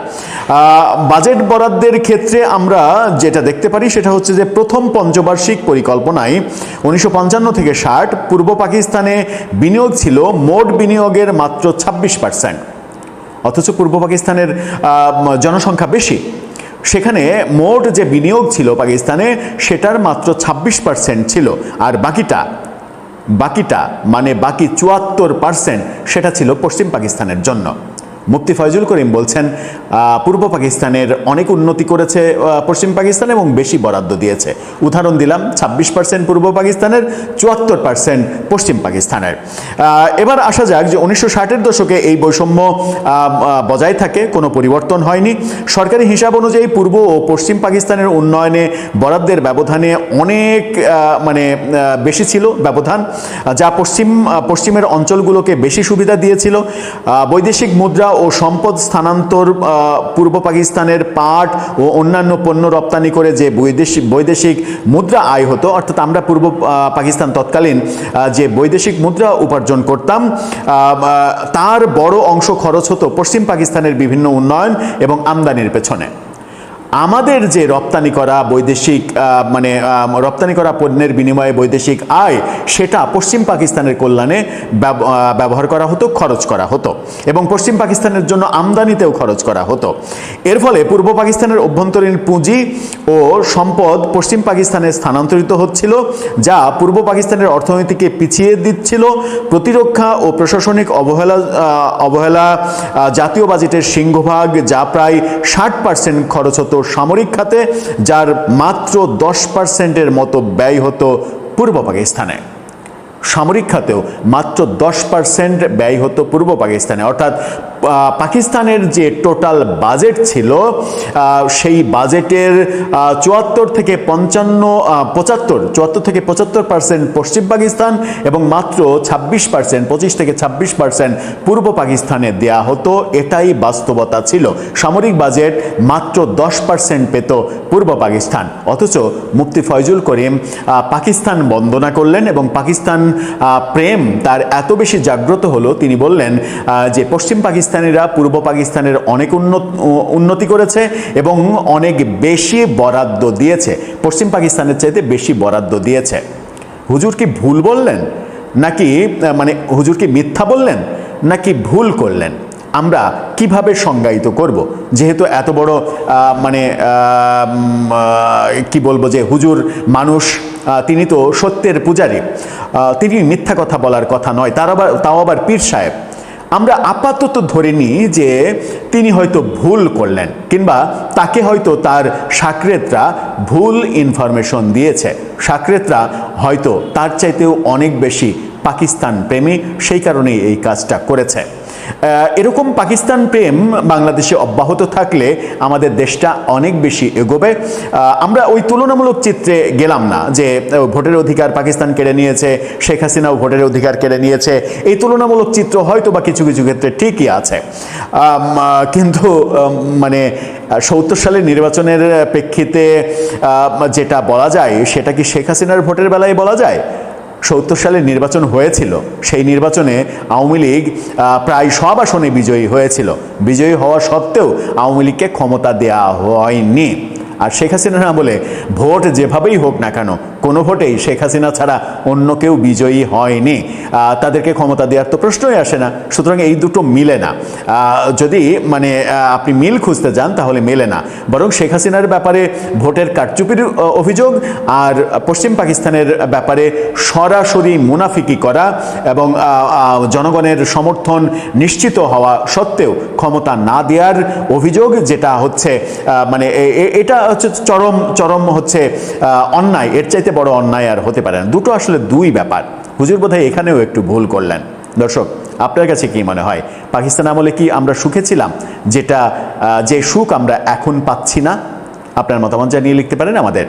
বাজেট বরাদ্দের ক্ষেত্রে আমরা যেটা দেখতে পারি সেটা হচ্ছে যে প্রথম পঞ্চবার্ষিক পরিকল্পনায় 1955 থেকে 60 পূর্ব পাকিস্তানে বিনিয়োগ ছিল মোট বিনিয়োগের মাত্র 26%। অথচ পূর্ব পাকিস্তানের জনসংখ্যা বেশি, সেখানে মোট যে বিনিয়োগ ছিল পাকিস্তানে সেটার মাত্র 26% ছিল, আর বাকিটা মানে বাকি 74% সেটা ছিল পশ্চিম পাকিস্তানের জন্য। মুফতি ফয়জুল করিম বলছেন পূর্ব পাকিস্তানের অনেক উন্নতি করেছে পশ্চিম পাকিস্তান এবং বেশি বরাদ্দ দিয়েছে। উদাহরণ দিলাম, 26% পূর্ব পাকিস্তানের, 74% পশ্চিম পাকিস্তানের। এবার আসা যাক যে 1960-এর দশকে এই বৈষম্য বজায় থাকে, কোনো পরিবর্তন হয়নি। সরকারি হিসাব অনুযায়ী পূর্ব ও পশ্চিম পাকিস্তানের উন্নয়নে বরাদ্দের ব্যবধানে অনেক মানে বেশি ছিল ব্যবধান, যা পশ্চিমের অঞ্চলগুলোকে বেশি সুবিধা দিয়েছিল। বৈদেশিক মুদ্রা ও সম্পদ স্থানান্তর, পূর্ব পাকিস্তানের পাট ও অন্যান্য পণ্য রপ্তানি করে যে বৈদেশিক মুদ্রা আয় হতো, অর্থাৎ আমরা পূর্ব পাকিস্তান তৎকালীন যে বৈদেশিক মুদ্রা উপার্জন করতাম তার বড় অংশ খরচ হতো পশ্চিম পাকিস্তানের বিভিন্ন উন্নয়ন এবং আমদানির পেছনে। আমাদের যে রপ্তানি করা বৈদেশিক মানে রপ্তানি করা পণ্যের বিনিময়ে বৈদেশিক আয়, সেটা পশ্চিম পাকিস্তানের কল্যাণে ব্যবহার করা হতো, খরচ করা হতো, এবং পশ্চিম পাকিস্তানের জন্য আমদানিতেও খরচ করা হতো। এর ফলে পূর্ব পাকিস্তানের অভ্যন্তরীণ পুঁজি ও সম্পদ পশ্চিম পাকিস্তানে স্থানান্তরিত হচ্ছিল, যা পূর্ব পাকিস্তানের অর্থনীতিকে পিছিয়ে দিচ্ছিল। প্রতিরক্ষা ও প্রশাসনিক অবহেলা জাতীয় বাজেটের সিংহভাগ, যা প্রায় 60% খরচ হতো সামরিক খাতে, যার মাত্র 10%-এর মতো ব্যয় হতো পূর্ব পাকিস্তানে। সামরিক খাতেও মাত্র 10% ব্যয় হতো পূর্ব পাকিস্তানে। অর্থাৎ পাকিস্তানের যে টোটাল বাজেট ছিল সেই বাজেটের 74 থেকে 75% পশ্চিম পাকিস্তান এবং মাত্র 26%, 25 থেকে 26% পূর্ব পাকিস্তানে দেয়া হতো। এটাই বাস্তবতা ছিল। সামরিক বাজেট মাত্র 10% পেত পূর্ব পাকিস্তান। অথচ মুফতি ফয়জুল করিম পাকিস্তান বন্দনা করলেন এবং পাকিস্তান প্রেম তার এত বেশি জাগ্রত হলো, তিনি বললেন যে পশ্চিম পাকিস্তানিরা পূর্ব পাকিস্তানের অনেক উন্নতি করেছে এবং অনেক বেশি বরাদ্দ দিয়েছে, পশ্চিম পাকিস্তানের চাইতে বেশি বরাদ্দ দিয়েছে। হুজুর কি ভুল বললেন, নাকি মানে হুজুর কি মিথ্যা বললেন, নাকি ভুল করলেন? আমরা কিভাবে সংজ্ঞায়িত করব? যেহেতু এত বড় মানে কি বলবো যে হুজুর মানুষ, তিনি তো সত্যের পূজারী, তিনি মিথ্যা কথা বলার কথা নয়, তাও আবার পীর সাহেব। আমরা আপাতত ধরে নিই যে তিনি হয়তো ভুল করলেন, কিংবা তাকে হয়তো তার সাকরেতরা ভুল ইনফরমেশন দিয়েছে। সাকরেতরা হয়তো তার চাইতেও অনেক বেশি পাকিস্তান প্রেমী, সেই কারণেই এই কাজটা করেছে। এরকম পাকিস্তান প্রেম বাংলাদেশে অব্যাহত থাকলে আমাদের দেশটা অনেক বেশি এগোবে। আমরা ওই তুলনামূলক চিত্রে গেলাম না যে ভোটের অধিকার পাকিস্তান কেড়ে নিয়েছে, শেখ হাসিনাও ভোটের অধিকার কেড়ে নিয়েছে। এই তুলনামূলক চিত্র হয়তো বা কিছু কিছু ক্ষেত্রে ঠিকই আছে, কিন্তু মানে ৭০ সালের নির্বাচনের প্রেক্ষিতে যেটা বলা যায় সেটা কি শেখ হাসিনার ভোটের বেলায় বলা যায়? ৭০ সালের নির্বাচন হয়েছিল, সেই নির্বাচনে আওয়ামী লীগ প্রায় সব আসনে বিজয়ী হয়েছিল। বিজয়ী হওয়া সত্ত্বেও আওয়ামী লীগকে ক্ষমতা দেওয়া হয়নি। আর শেখ হাসিনা বলে ভোট যেভাবেই হোক না কেন, কোনো ভোটেই শেখ হাসিনা ছাড়া অন্য কেউ বিজয়ী হয়নি। তাদেরকে ক্ষমতা দেওয়ার তো প্রশ্নই আসে না। সুতরাং এই দুটো মিলে না। যদি মানে আপনি মিল খুঁজতে যান তাহলে মেলে না, বরং শেখ হাসিনার ব্যাপারে ভোটের কারচুপির অভিযোগ আর পশ্চিম পাকিস্তানের ব্যাপারে সরাসরি মুনাফিকি করা এবং জনগণের সমর্থন নিশ্চিত হওয়া সত্ত্বেও ক্ষমতা না দেওয়ার অভিযোগ, যেটা হচ্ছে মানে এটা হচ্ছে চরম হচ্ছে অন্যায়। এর চাইতে বড় অন্যায় আর হতে পারে না। দুটো আসলে দুই ব্যাপার। হুজুর বোধহয় এখানেও একটু ভুল করলেন। দর্শক, আপনার কাছে কি মনে হয়, পাকিস্তান আমলে কি আমরা সুখে ছিলাম, যে সুখ আমরা এখন পাচ্ছি না? আপনার মতামত জানিয়ে লিখতে পারেন আমাদের